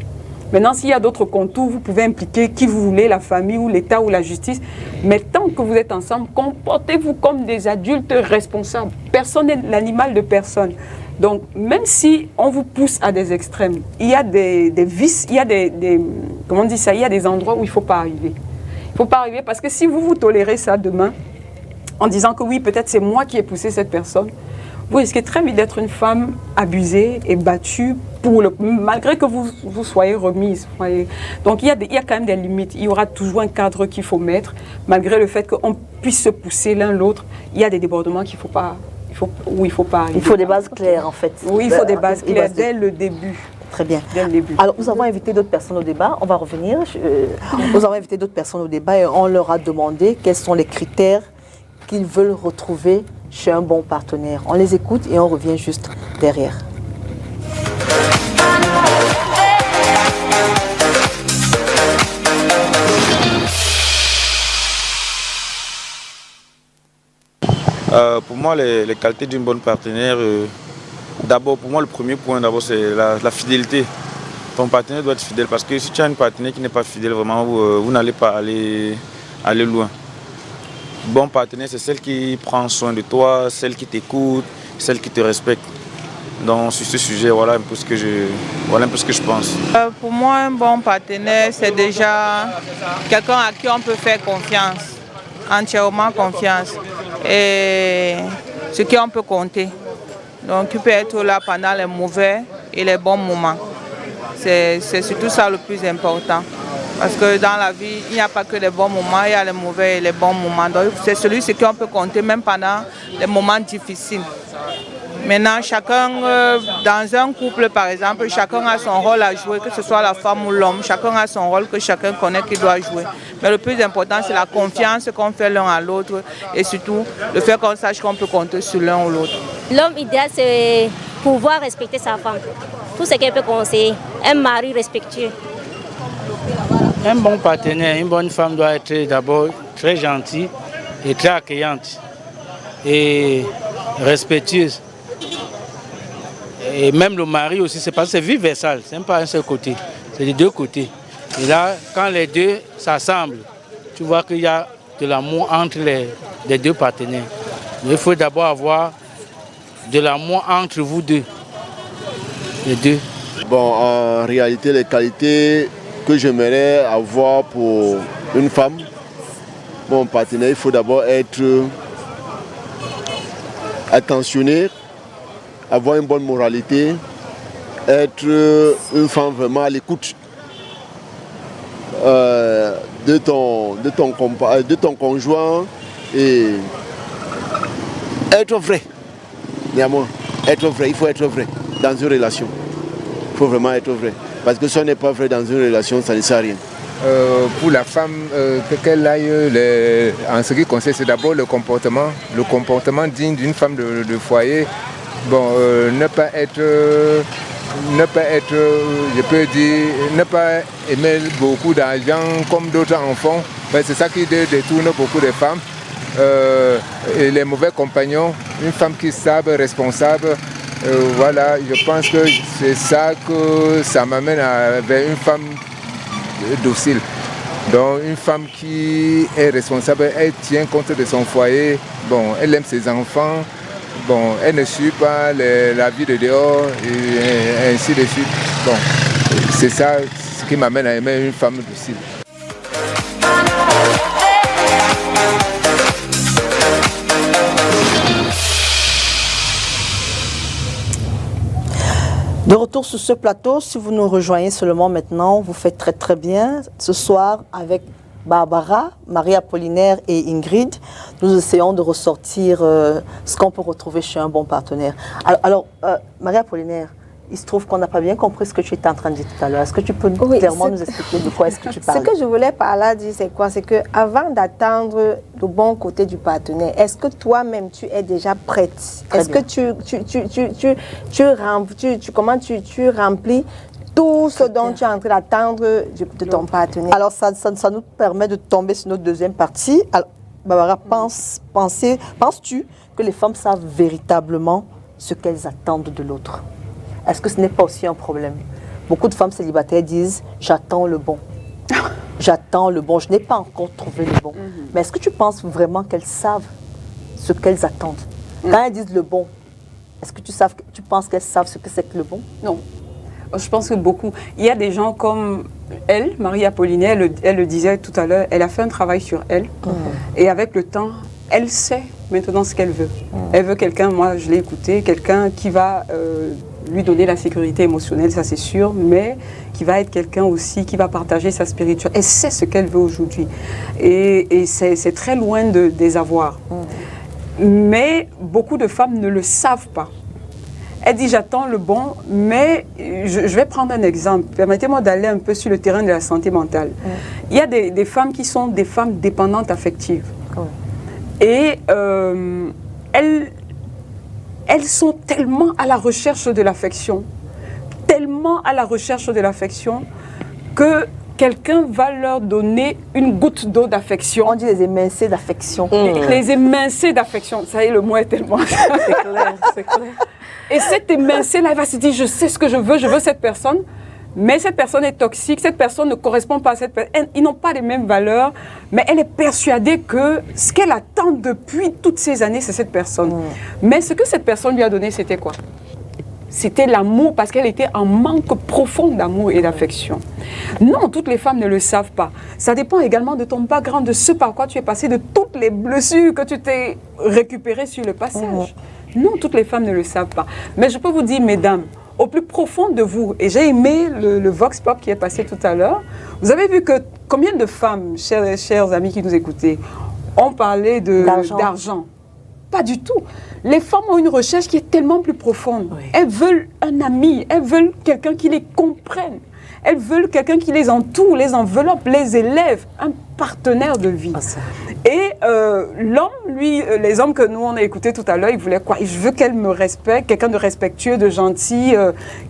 [SPEAKER 2] Maintenant, s'il y a d'autres contours, vous pouvez impliquer qui vous voulez, la famille ou l'État ou la justice. Mais tant que vous êtes ensemble, comportez-vous comme des adultes responsables. Personne n'est l'animal de personne. Donc, même si on vous pousse à des extrêmes, il y a des vices, il y a comment on dit ça, il y a des endroits où il ne faut pas arriver. Il ne faut pas arriver parce que si vous tolérez ça demain, en disant que oui, peut-être c'est moi qui ai poussé cette personne, vous risquez très vite d'être une femme abusée et battue malgré que vous soyez remise. Donc il y a quand même des limites. Il y aura toujours un cadre qu'il faut mettre, malgré le fait qu'on puisse se pousser l'un l'autre. Il y a des débordements qu'il ne faut pas, où il ne faut pas arriver.
[SPEAKER 1] Il faut des bases claires en fait.
[SPEAKER 2] Oui, il faut des bases claires dès le début.
[SPEAKER 1] Très bien.
[SPEAKER 2] Dès le début.
[SPEAKER 1] Alors, nous avons invité d'autres personnes au débat. On va revenir. Nous avons invité d'autres personnes au débat et on leur a demandé quels sont les critères qu'ils veulent retrouver chez un bon partenaire. On les écoute et on revient juste derrière.
[SPEAKER 5] Pour moi, les qualités d'une bonne partenaire, d'abord, pour moi, le premier point, d'abord, c'est la fidélité. Ton partenaire doit être fidèle parce que si tu as une partenaire qui n'est pas fidèle, vraiment, vous n'allez pas aller loin. Bon partenaire, c'est celle qui prend soin de toi, celle qui t'écoute, celle qui te respecte. Donc sur ce sujet, voilà un peu ce que je pense.
[SPEAKER 6] Pour moi, un bon partenaire, c'est déjà quelqu'un à qui on peut faire confiance, entièrement confiance, et sur qui on peut compter. Donc il peut être là pendant les mauvais et les bons moments. C'est surtout ça le plus important. Parce que dans la vie, il n'y a pas que les bons moments, il y a les mauvais et les bons moments. Donc c'est celui sur qui on peut compter même pendant les moments difficiles. Maintenant, chacun, dans un couple par exemple, chacun a son rôle à jouer, que ce soit la femme ou l'homme. Chacun a son rôle que chacun connaît qu'il doit jouer. Mais le plus important, c'est la confiance qu'on fait l'un à l'autre et surtout le fait qu'on sache qu'on peut compter sur l'un ou l'autre.
[SPEAKER 7] L'homme idéal, c'est pouvoir respecter sa femme. Tout ce qu'elle peut conseiller. Un mari respectueux.
[SPEAKER 8] Un bon partenaire, une bonne femme doit être d'abord très gentille et très accueillante et respectueuse. Et même le mari aussi, c'est parce que c'est vice-versa, c'est pas un seul côté, c'est des deux côtés. Et là, quand les deux s'assemblent, tu vois qu'il y a de l'amour entre les deux partenaires. Mais il faut d'abord avoir de l'amour entre vous deux, les deux.
[SPEAKER 9] Bon, en réalité, les qualités que j'aimerais avoir pour une femme, mon partenaire, il faut d'abord être attentionné, avoir une bonne moralité, être une femme vraiment à l'écoute de ton conjoint et être vrai. Néanmoins, être vrai, il faut être vrai dans une relation. Il faut vraiment être vrai. Parce que si on n'est pas vrai dans une relation, ça ne sert à rien.
[SPEAKER 10] Pour la femme, qu'elle aille, en ce qui concerne, c'est d'abord le comportement digne d'une femme de foyer. Bon, ne pas être ne pas être, je peux dire, ne pas aimer beaucoup d'argent comme d'autres enfants. Ben, c'est ça qui détourne beaucoup de femmes. Et les mauvais compagnons, une femme qui est stable, responsable, voilà, je pense que c'est ça que ça m'amène vers une femme docile. Donc une femme qui est responsable, elle tient compte de son foyer, bon, elle aime ses enfants, bon, elle ne suit pas la vie de dehors et ainsi de suite. Bon, c'est ça ce qui m'amène à aimer une femme docile.
[SPEAKER 1] De retour sur ce plateau, si vous nous rejoignez seulement maintenant, vous faites très très bien. Ce soir, avec Barbara, Marie-Apollinaire et Ingrid, nous essayons de ressortir ce qu'on peut retrouver chez un bon partenaire. Alors Marie-Apollinaire, il se trouve qu'on n'a pas bien compris ce que tu étais en train de dire tout à l'heure. Est-ce que tu peux clairement nous expliquer de quoi est-ce que tu parles?
[SPEAKER 4] Ce que je voulais par là dire, c'est quoi? C'est qu'avant d'attendre le bon côté du partenaire, est-ce que toi-même, tu es déjà prête? Est-ce que tu remplis tout ce dont tu es en train d'attendre de ton partenaire?
[SPEAKER 1] Alors, ça nous permet de tomber sur notre deuxième partie. Alors, Barbara, penses-tu que les femmes savent véritablement ce qu'elles attendent de l'autre? Est-ce que ce n'est pas aussi un problème? Beaucoup de femmes célibataires disent « j'attends le bon ». J'attends le bon, je n'ai pas encore trouvé le bon. Mais est-ce que tu penses vraiment qu'elles savent ce qu'elles attendent? Quand elles disent le bon, est-ce que tu penses qu'elles savent ce que c'est que le bon?
[SPEAKER 2] Non. Je pense que beaucoup. Il y a des gens comme elle, Marie-Apollinaire, elle le disait tout à l'heure, elle a fait un travail sur elle. Et avec le temps, elle sait maintenant ce qu'elle veut. Elle veut quelqu'un, moi je l'ai écouté, quelqu'un qui va lui donner la sécurité émotionnelle, ça c'est sûr, mais qui va être quelqu'un aussi qui va partager sa spiritualité. Elle sait ce qu'elle veut aujourd'hui. Et c'est très loin des avoirs. Mais beaucoup de femmes ne le savent pas. Elle dit j'attends le bon, mais je vais prendre un exemple. Permettez-moi d'aller un peu sur le terrain de la santé mentale. Il y a des femmes qui sont des femmes dépendantes affectives. Et elles sont tellement à la recherche de l'affection, que quelqu'un va leur donner une goutte d'eau d'affection.
[SPEAKER 1] On dit les émincés d'affection.
[SPEAKER 2] Les émincés d'affection, ça y est, le mot est tellement...
[SPEAKER 3] C'est clair, c'est clair.
[SPEAKER 2] Et cet émincé-là, il va se dire, je sais ce que je veux cette personne, mais cette personne est toxique, cette personne ne correspond pas à cette personne. Ils n'ont pas les mêmes valeurs, mais elle est persuadée que ce qu'elle attend depuis toutes ces années, c'est cette personne. Mais ce que cette personne lui a donné, c'était quoi? C'était l'amour, parce qu'elle était en manque profond d'amour et d'affection. Non, toutes les femmes ne le savent pas. Ça dépend également de ton background, de ce par quoi tu es passé, de toutes les blessures que tu t'es récupérées sur le passage. Non, toutes les femmes ne le savent pas. Mais je peux vous dire, mesdames, au plus profond de vous, et j'ai aimé le Vox Pop qui est passé tout à l'heure, vous avez vu que combien de femmes, chers amis qui nous écoutaient, ont parlé d'argent? Pas du tout. Les femmes ont une recherche qui est tellement plus profonde. Elles veulent un ami, elles veulent quelqu'un qui les comprenne. Elles veulent quelqu'un qui les entoure, les enveloppe, les élève, un partenaire de vie. Et l'homme, lui, les hommes que nous on a écoutés tout à l'heure, ils voulaient quoi? Je veux qu'elle me respecte, quelqu'un de respectueux, de gentil,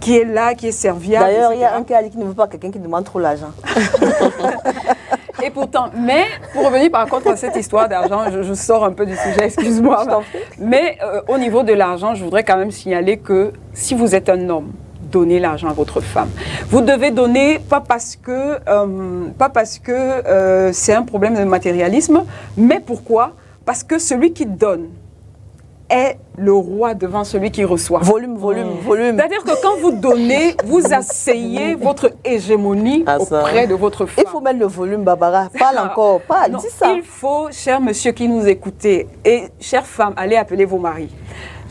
[SPEAKER 2] qui est là, qui est serviable.
[SPEAKER 1] D'ailleurs, il y a un qui a dit qu'il ne veut pas quelqu'un qui demande trop l'argent.
[SPEAKER 2] Et pourtant, mais pour revenir par contre à cette histoire d'argent, je sors un peu du sujet, excuse-moi. Mais au niveau de l'argent, je voudrais quand même signaler que si vous êtes un homme, donnez l'argent à votre femme. Vous devez donner, pas parce que c'est un problème de matérialisme, mais pourquoi? Parce que celui qui donne est le roi devant celui qui reçoit.
[SPEAKER 1] Volume.
[SPEAKER 2] C'est-à-dire que quand vous donnez, vous asseyez votre hégémonie auprès de votre femme.
[SPEAKER 1] Il faut mettre le volume, Barbara. Parle encore, parle, dis ça.
[SPEAKER 2] Il faut, cher monsieur qui nous écoutez, et chères femmes, allez appeler vos maris.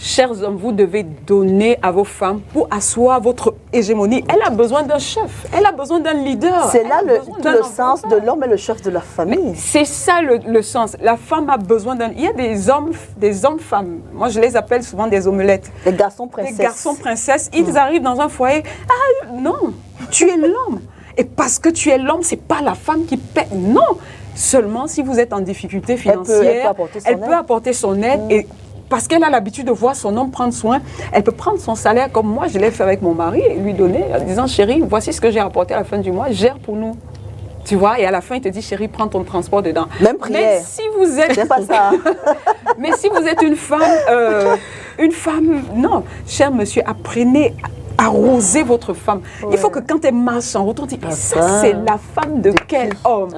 [SPEAKER 2] Chers hommes, vous devez donner à vos femmes pour asseoir votre hégémonie. Elle a besoin d'un chef, elle a besoin d'un leader.
[SPEAKER 1] C'est là tout le sens de l'homme et le chef de la famille.
[SPEAKER 2] C'est ça le sens. La femme a besoin d'un... Il y a des hommes-femmes. Moi, je les appelle souvent des omelettes.
[SPEAKER 1] Des garçons-princesses.
[SPEAKER 2] Des garçons-princesses. Ils arrivent dans un foyer. Ah non, tu es l'homme. Et parce que tu es l'homme, c'est pas la femme qui paie. Non. Seulement si vous êtes en difficulté financière, elle peut apporter son aide et parce qu'elle a l'habitude de voir son homme prendre soin, elle peut prendre son salaire comme moi, je l'ai fait avec mon mari, et lui donner en disant, chérie, voici ce que j'ai apporté à la fin du mois, gère pour nous. Tu vois, et à la fin, il te dit, chérie, prends ton transport dedans.
[SPEAKER 1] Même prière.
[SPEAKER 2] Mais si vous êtes...
[SPEAKER 1] C'est pas ça.
[SPEAKER 2] Mais si vous êtes une femme, non, cher monsieur, apprenez à arroser votre femme. Ouais. Il faut que quand elle marche en route, on dit, ça c'est la femme de quel homme?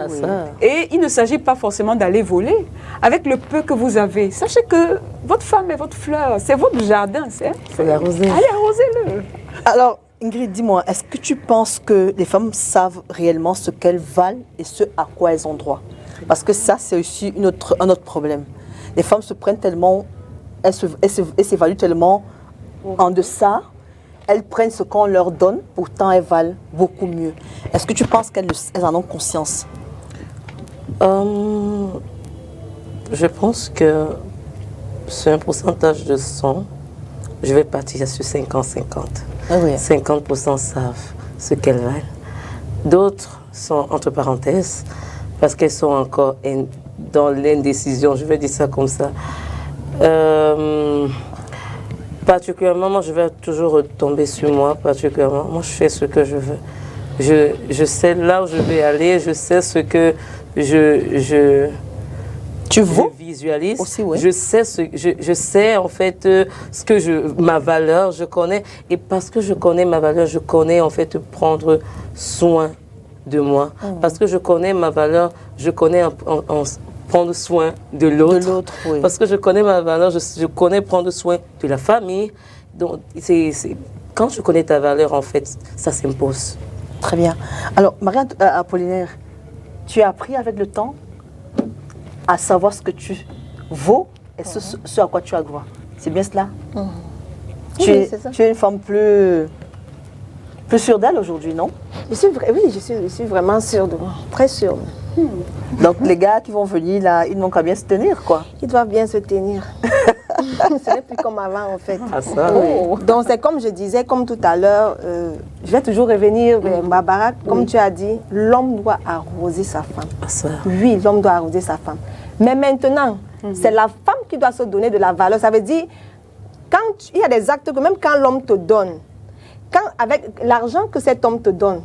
[SPEAKER 2] Et il ne s'agit pas forcément d'aller voler. Avec le peu que vous avez, sachez que votre femme est votre fleur, c'est votre jardin.
[SPEAKER 3] Faut l'arroser.
[SPEAKER 2] Allez, arrosez-le.
[SPEAKER 1] Alors, Ingrid, dis-moi, est-ce que tu penses que les femmes savent réellement ce qu'elles valent et ce à quoi elles ont droit? Parce que ça, c'est aussi un autre problème. Les femmes se prennent tellement, elles s'évaluent tellement en deçà, elles prennent ce qu'on leur donne, pourtant elles valent beaucoup mieux. Est-ce que tu penses qu'elles en ont conscience?
[SPEAKER 3] Je pense que sur un pourcentage de 100, je vais partir sur 50-50.
[SPEAKER 1] Ah oui.
[SPEAKER 3] 50% savent ce qu'elles valent. D'autres sont entre parenthèses parce qu'elles sont encore dans l'indécision, je vais dire ça comme ça. Particulièrement, moi, je vais toujours retomber sur moi. Particulièrement, moi, je fais ce que je veux. Je sais là où je vais aller, je sais ce que
[SPEAKER 1] tu vaux
[SPEAKER 3] visualise.
[SPEAKER 1] Aussi, oui.
[SPEAKER 3] Je sais en fait ce que ma valeur, je connais. Et parce que je connais ma valeur, je connais en fait prendre soin de moi. Parce que je connais ma valeur, je connais prendre soin de l'autre.
[SPEAKER 1] Oui.
[SPEAKER 3] Parce que je connais ma valeur, je connais prendre soin de la famille. Donc, quand je connais ta valeur, en fait, ça s'impose.
[SPEAKER 1] Très bien. Alors, Marie-Apollinaire, tu as appris avec le temps à savoir ce que tu vaux et ce à quoi tu as droit. C'est bien cela? Tu es une femme plus sûre d'elle aujourd'hui, non?
[SPEAKER 4] Oui, je suis vraiment sûre de moi, très sûre.
[SPEAKER 1] Donc les gars qui vont venir là, ils n'ont qu'à bien se tenir, quoi.
[SPEAKER 4] Ils doivent bien se tenir. Ce n'est plus comme avant, en fait.
[SPEAKER 3] Ah, ça,
[SPEAKER 4] oui. Donc c'est comme je disais, comme tout à l'heure, je vais toujours revenir vers Barbara, comme tu as dit, l'homme doit arroser sa femme.
[SPEAKER 3] Ah, ça.
[SPEAKER 4] Oui, l'homme doit arroser sa femme. Mais maintenant, c'est la femme qui doit se donner de la valeur. Ça veut dire, il y a des actes que même quand l'homme te donne, avec l'argent que cet homme te donne,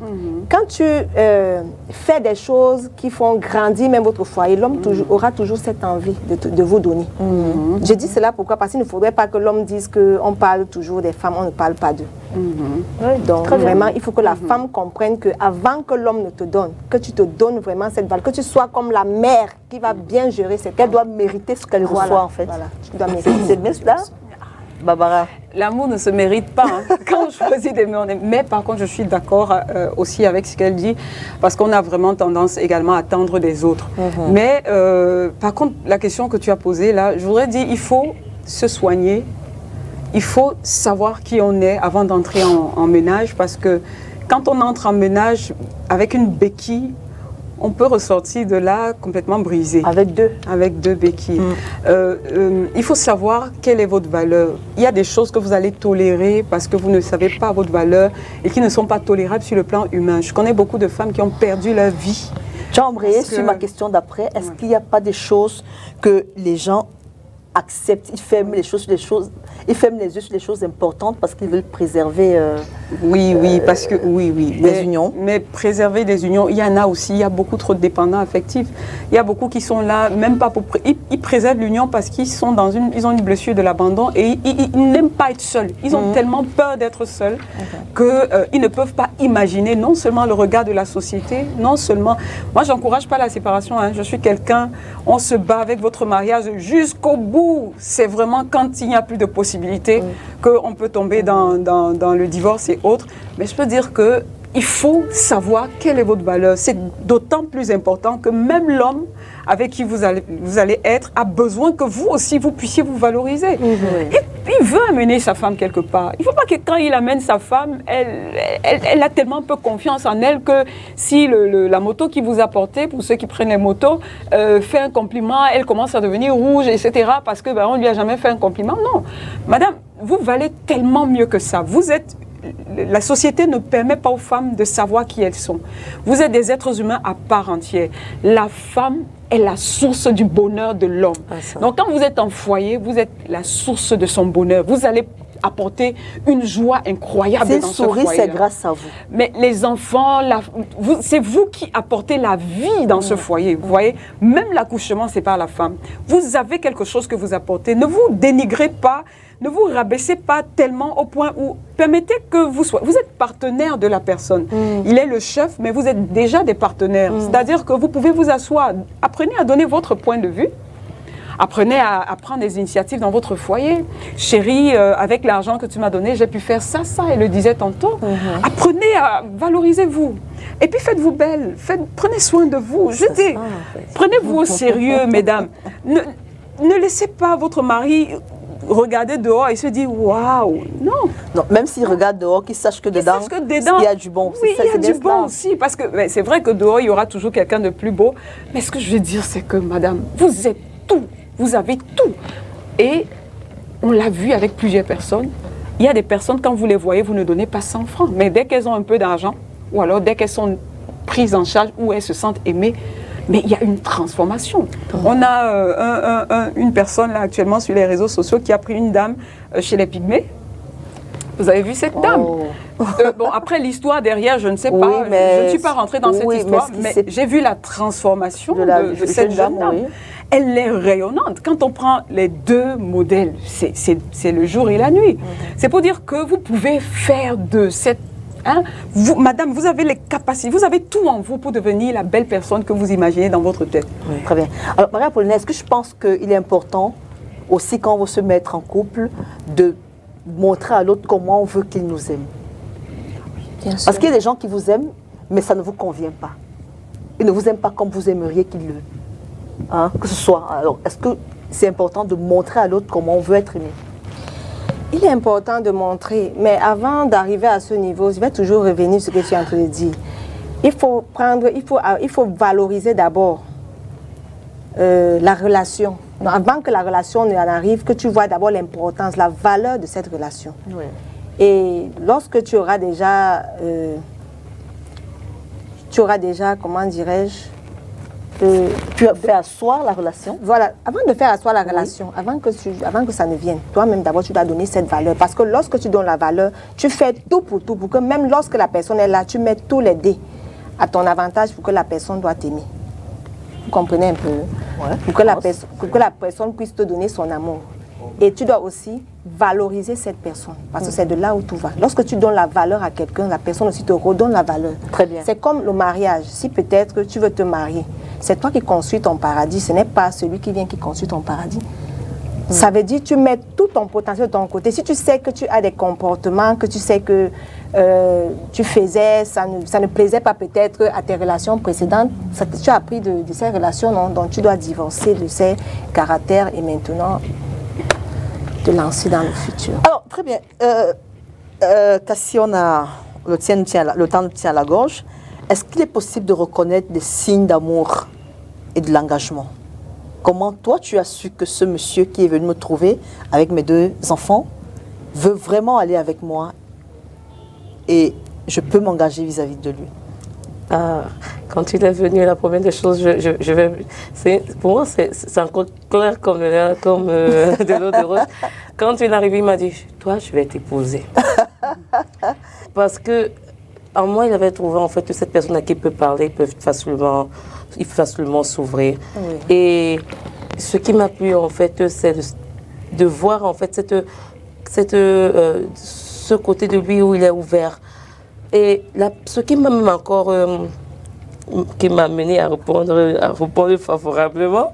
[SPEAKER 4] quand tu fais des choses qui font grandir même votre foyer, l'homme aura toujours cette envie de vous donner. Je dis cela pourquoi? Parce qu'il ne faudrait pas que l'homme dise qu'on parle toujours des femmes, on ne parle pas d'eux. Donc vraiment, il faut que la femme comprenne qu'avant que l'homme ne te donne, que tu te donnes vraiment cette valeur, que tu sois comme la mère qui va bien gérer cette
[SPEAKER 1] qu'elle doit mériter ce qu'elle reçoit en fait.
[SPEAKER 4] Voilà, tu dois mériter.
[SPEAKER 1] C'est bien cela? Barbara.
[SPEAKER 2] L'amour ne se mérite pas quand on choisit d'aimer, on aime. Mais par contre, je suis d'accord aussi avec ce qu'elle dit, parce qu'on a vraiment tendance également à attendre des autres. Mais par contre, la question que tu as posée là, je voudrais dire, il faut se soigner, il faut savoir qui on est avant d'entrer en ménage, parce que quand on entre en ménage avec une béquille, on peut ressortir de là complètement brisé.
[SPEAKER 1] Avec deux
[SPEAKER 2] béquilles. Il faut savoir quelle est votre valeur. Il y a des choses que vous allez tolérer parce que vous ne savez pas votre valeur et qui ne sont pas tolérables sur le plan humain. Je connais beaucoup de femmes qui ont perdu leur vie.
[SPEAKER 1] Tu as embrayé sur ma question d'après. Est-ce qu'il n'y a pas des choses que les gens acceptent, ils ferment les yeux sur les choses importantes parce qu'ils veulent préserver
[SPEAKER 2] parce que
[SPEAKER 1] des unions.
[SPEAKER 2] Mais préserver des unions, il y en a aussi, il y a beaucoup trop de dépendants affectifs. Il y a beaucoup qui sont là, même pas pour... Ils préservent l'union parce qu'ils sont ils ont une blessure de l'abandon et ils n'aiment pas être seuls. Ils ont tellement peur d'être seuls qu'ils ne peuvent pas imaginer non seulement le regard de la société, non seulement... Moi, j'encourage pas la séparation. Je suis quelqu'un, on se bat avec votre mariage jusqu'au bout. C'est vraiment quand il n'y a plus de possibilités qu'on peut tomber dans le divorce et autres. Mais je peux dire qu'il faut savoir quelle est votre valeur. C'est d'autant plus important que même l'homme avec qui vous allez être a besoin que vous aussi, vous puissiez vous valoriser. Il veut amener sa femme quelque part. Il ne faut pas que quand il amène sa femme, elle a tellement peu confiance en elle que si la moto qui vous a porté, pour ceux qui prennent les motos, fait un compliment, elle commence à devenir rouge, etc. parce qu'on ne lui a jamais fait un compliment. Non, madame, vous valez tellement mieux que ça. La société ne permet pas aux femmes de savoir qui elles sont. Vous êtes des êtres humains à part entière. La femme est la source du bonheur de l'homme.
[SPEAKER 3] Ah,
[SPEAKER 2] donc quand vous êtes en foyer, vous êtes la source de son bonheur. Vous allez apporter une joie incroyable dans ce foyer.
[SPEAKER 1] C'est grâce à vous.
[SPEAKER 2] Mais les enfants, c'est vous qui apportez la vie dans ce foyer. Vous voyez, même l'accouchement, c'est par la femme. Vous avez quelque chose que vous apportez. Ne vous dénigrez pas, ne vous rabaissez pas tellement au point où permettez que vous êtes partenaire de la personne. Il est le chef, mais vous êtes déjà des partenaires. C'est-à-dire que vous pouvez vous asseoir. Apprenez à donner votre point de vue. Apprenez à prendre des initiatives dans votre foyer. Chérie, avec l'argent que tu m'as donné, j'ai pu faire ça, elle le disait tantôt. Apprenez à valoriser-vous. Et puis faites-vous belle, prenez soin de vous. Je dis, prenez-vous au sérieux, mesdames. Ne laissez pas votre mari regarder dehors et se dire waouh, non.
[SPEAKER 1] Même s'il regarde dehors, qu'il sache que dedans, il y a du bon.
[SPEAKER 2] Oui, il y a du bon aussi, parce que c'est vrai que dehors, il y aura toujours quelqu'un de plus beau. Mais ce que je veux dire, c'est que madame, vous êtes tout. Vous avez tout. Et on l'a vu avec plusieurs personnes. Il y a des personnes, quand vous les voyez, vous ne donnez pas 100 francs. Mais dès qu'elles ont un peu d'argent, ou alors dès qu'elles sont prises en charge, ou elles se sentent aimées, mais il y a une transformation. On a une personne là actuellement sur les réseaux sociaux qui a pris une dame chez les Pygmées. Vous avez vu cette dame? Bon, après l'histoire derrière, je ne sais pas. Je ne suis pas rentrée dans cette histoire, mais j'ai vu la transformation de cette jeune dame. Elle est rayonnante. Quand on prend les deux modèles, c'est le jour et la nuit. C'est pour dire que vous pouvez faire de cette... madame, vous avez les capacités, vous avez tout en vous pour devenir la belle personne que vous imaginez dans votre tête.
[SPEAKER 1] Oui. Très bien. Alors, Marie-Apolline, est-ce que je pense qu'il est important aussi, quand on veut se mettre en couple, de montrer à l'autre comment on veut qu'il nous aime?
[SPEAKER 4] Bien sûr.
[SPEAKER 1] Parce qu'il y a des gens qui vous aiment, mais ça ne vous convient pas. Ils ne vous aiment pas comme vous aimeriez qu'ils le... que ce soit. Alors, est-ce que c'est important de montrer à l'autre comment on veut être aimé?
[SPEAKER 4] Il est important de montrer, mais avant d'arriver à ce niveau, je vais toujours revenir sur ce que tu es en train de dire. Il faut valoriser d'abord la relation. Donc, avant que la relation n'en arrive, que tu vois d'abord l'importance, la valeur de cette relation. Oui. Et lorsque tu auras déjà, comment dirais-je,
[SPEAKER 1] tu as fait asseoir la relation.
[SPEAKER 4] Voilà, avant de faire asseoir la relation, avant que ça ne vienne, toi-même d'abord tu dois donner cette valeur. Parce que lorsque tu donnes la valeur, tu fais tout pour que même lorsque la personne est là, tu mets tous les dés à ton avantage pour que la personne doit t'aimer. Vous comprenez un peu? Pour que la personne puisse te donner son amour. Et tu dois aussi valoriser cette personne, parce que c'est de là où tout va. Lorsque tu donnes la valeur à quelqu'un, la personne aussi te redonne la valeur.
[SPEAKER 1] Très bien.
[SPEAKER 4] C'est comme le mariage. Si peut-être tu veux te marier, c'est toi qui construis ton paradis, ce n'est pas celui qui vient qui construit ton paradis. Ça veut dire que tu mets tout ton potentiel de ton côté. Si tu sais que tu as des comportements, que tu sais que tu faisais, ça ne plaisait pas peut-être à tes relations précédentes, tu as appris de ces relations, non? Donc tu dois divorcer de ces caractères et maintenant te lancer dans le futur.
[SPEAKER 1] Alors, très bien. Cassie, le temps nous tient à la gorge. Est-ce qu'il est possible de reconnaître des signes d'amour et de l'engagement? Comment toi, tu as su que ce monsieur qui est venu me trouver avec mes 2 enfants veut vraiment aller avec moi et je peux m'engager vis-à-vis de lui?
[SPEAKER 3] Quand il est venu, la première des choses, pour moi, c'est encore clair comme de l'eau de rose. Quand il est arrivé, il m'a dit, toi, je vais t'épouser. Parce que, en moi, il avait trouvé en fait que cette personne à qui il peut parler, il peut facilement s'ouvrir. Oui. Et ce qui m'a plu, en fait, c'est de voir, en fait, ce côté de lui où il est ouvert. Et ce qui m'a même encore... qui m'a amené à répondre favorablement,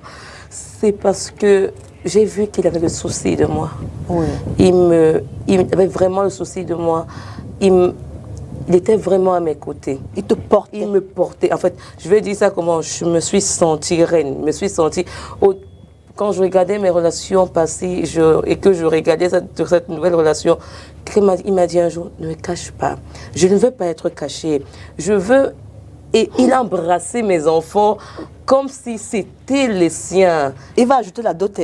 [SPEAKER 3] c'est parce que j'ai vu qu'il avait le souci de moi. Oui. Il avait vraiment le souci de moi. Il était vraiment à mes côtés.
[SPEAKER 1] Il te portait.
[SPEAKER 3] Il me portait. En fait, je vais dire ça comment je me suis sentie reine. Je me suis sentie... Quand je regardais mes relations passées et que je regardais cette nouvelle relation, il m'a dit un jour, ne me cache pas. Je ne veux pas être cachée. Je veux Et il a embrassé mes enfants comme si c'était les siens.
[SPEAKER 1] Il va ajouter la dot.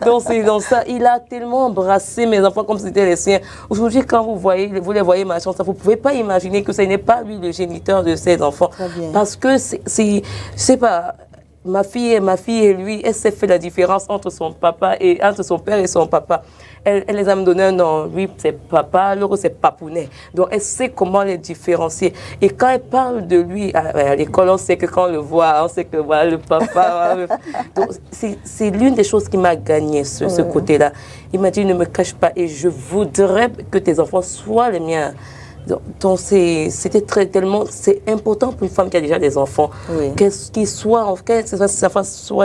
[SPEAKER 3] Donc c'est dans ça, il a tellement embrassé mes enfants comme si c'était les siens. Aujourd'hui, quand vous les voyez ma chance, vous ne pouvez pas imaginer que ce n'est pas lui le géniteur de ses enfants. Parce que c'est pas... Ma fille et lui, elle s'est fait la différence entre son père et son papa. Elle les a donné un nom. Lui, c'est papa, l'autre, c'est papounet. Donc, elle sait comment les différencier. Et quand elle parle de lui à l'école, on sait que quand on le voit, on sait que voilà le papa. Donc, c'est l'une des choses qui m'a gagné, ce côté-là. Il m'a dit, ne me cache pas et je voudrais que tes enfants soient les miens. Donc c'était tellement c'est important pour une femme qui a déjà des enfants qu'ils soient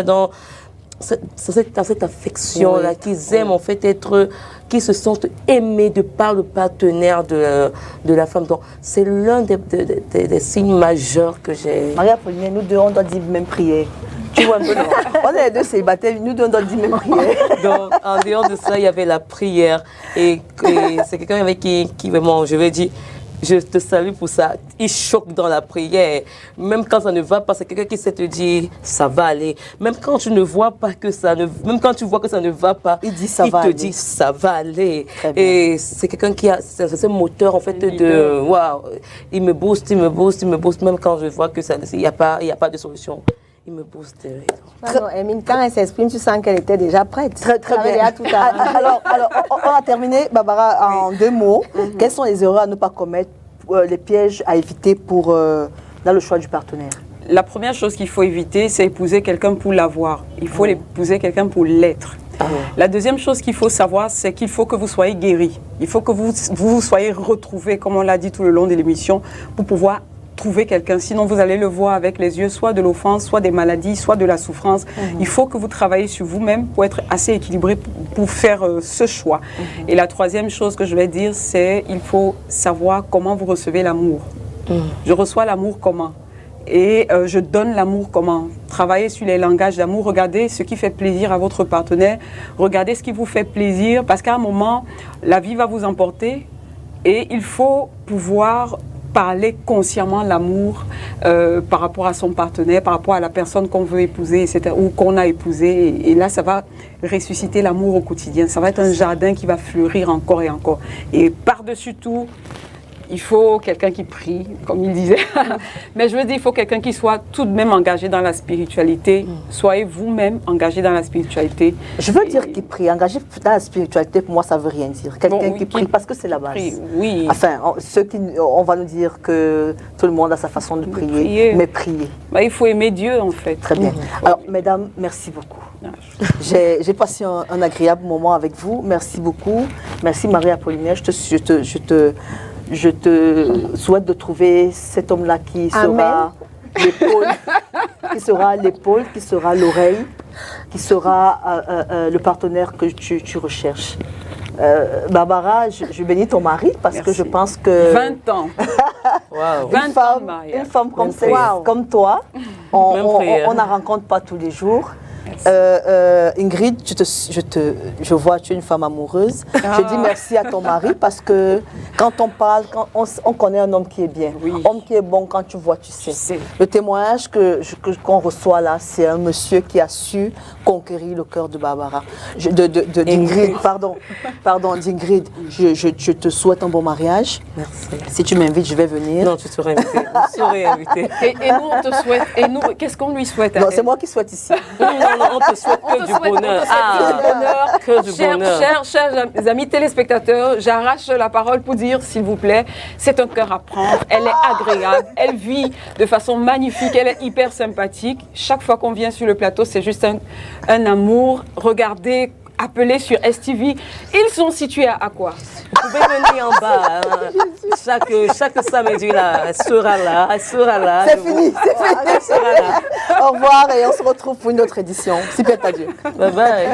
[SPEAKER 3] dans cette affection là, qu'ils aiment en fait qu'ils se sentent aimés de par le partenaire de la femme. Donc c'est l'un des signes majeurs que j'ai.
[SPEAKER 1] Marie-Apolline, nous deux on doit dire même prier. Tu vois un peu, non? On est les deux célibataires, nous deux on doit dire même prier.
[SPEAKER 3] Donc en dehors de ça, il y avait la prière et c'est quelqu'un avec qui vraiment, je vais dire, je te salue pour ça. Il choque dans la prière. Même quand ça ne va pas, c'est quelqu'un qui sait te dire ça va aller. Même quand tu ne vois pas que même quand tu vois que ça ne va pas, il dit ça va aller. Et c'est quelqu'un qui a ce moteur en fait de waouh. Il me booste, même quand je vois que il y a pas de solution. Il me booste.
[SPEAKER 4] Hermine, quand elle s'exprime, tu sens qu'elle était déjà prête.
[SPEAKER 1] Très bien. Alors, on a terminé, Barbara, en 2 mots. Quelles sont les erreurs à ne pas commettre, les pièges à éviter dans le choix du partenaire?
[SPEAKER 2] La première chose qu'il faut éviter, c'est épouser quelqu'un pour l'avoir. Il faut épouser quelqu'un pour l'être. La deuxième chose qu'il faut savoir, c'est qu'il faut que vous soyez guéri. Il faut que vous soyez retrouvés, comme on l'a dit tout le long de l'émission, pour pouvoir trouver quelqu'un. Sinon, vous allez le voir avec les yeux, soit de l'offense, soit des maladies, soit de la souffrance. Il faut que vous travaillez sur vous-même pour être assez équilibré pour faire ce choix. Et la troisième chose que je vais dire, c'est il faut savoir comment vous recevez l'amour. Je reçois l'amour comment? Et je donne l'amour comment? Travaillez sur les langages d'amour, regardez ce qui fait plaisir à votre partenaire, regardez ce qui vous fait plaisir, parce qu'à un moment, la vie va vous emporter et il faut pouvoir parler consciemment l'amour par rapport à son partenaire, par rapport à la personne qu'on veut épouser, etc., ou qu'on a épousé. Et là, ça va ressusciter l'amour au quotidien. Ça va être un jardin qui va fleurir encore et encore. Et par-dessus tout, il faut quelqu'un qui prie, comme il disait. Mais je veux dire, il faut quelqu'un qui soit tout de même engagé dans la spiritualité. Soyez vous-même engagé dans la spiritualité.
[SPEAKER 1] Je veux dire qui prie. Engagé dans la spiritualité, pour moi, ça ne veut rien dire. Quelqu'un qui prie, parce que c'est la base.
[SPEAKER 2] Oui.
[SPEAKER 1] Enfin, on va nous dire que tout le monde a sa façon de prier, mais prier.
[SPEAKER 2] Il faut aimer Dieu, en fait.
[SPEAKER 1] Très bien. Alors, mesdames, merci beaucoup. J'ai passé un agréable moment avec vous. Merci beaucoup. Merci, Marie-Apolline. Je te souhaite de trouver cet homme-là qui sera l'épaule, qui sera l'oreille, qui sera le partenaire que tu recherches. Barbara, je bénis ton mari parce que je pense que...
[SPEAKER 2] 20 ans.
[SPEAKER 3] Wow.
[SPEAKER 1] Une femme comme toi, on n'en rencontre pas tous les jours. Ingrid, je vois que tu es une femme amoureuse. Je dis merci à ton mari parce que quand on parle, on connaît un homme qui est bien. Homme qui est bon, quand tu vois, tu sais. Le témoignage qu'on reçoit là, c'est un monsieur qui a su conquérir le cœur de Barbara. D'Ingrid, pardon, d'Ingrid. Je te souhaite un bon mariage.
[SPEAKER 3] Merci.
[SPEAKER 1] Si tu m'invites, je vais venir.
[SPEAKER 3] Non, tu seras invitée. Tu serais invitée.
[SPEAKER 2] Et nous, on te souhaite. Et nous, qu'est-ce qu'on lui souhaite?
[SPEAKER 1] Non, c'est moi qui souhaite ici.
[SPEAKER 3] Non, on te souhaite que du bonheur. Que du bonheur.
[SPEAKER 2] Chers amis téléspectateurs, j'arrache la parole pour dire, s'il vous plaît, c'est un cœur à prendre. Elle est agréable. Elle vit de façon magnifique. Elle est hyper sympathique. Chaque fois qu'on vient sur le plateau, c'est juste un amour. Regardez, appelez sur STV. Ils sont situés à quoi?
[SPEAKER 3] Vous pouvez venir en bas. Chaque samedi, là, elle sera là.
[SPEAKER 1] C'est fini. Au revoir et on se retrouve pour une autre édition. Super, adieu.
[SPEAKER 3] Bye bye.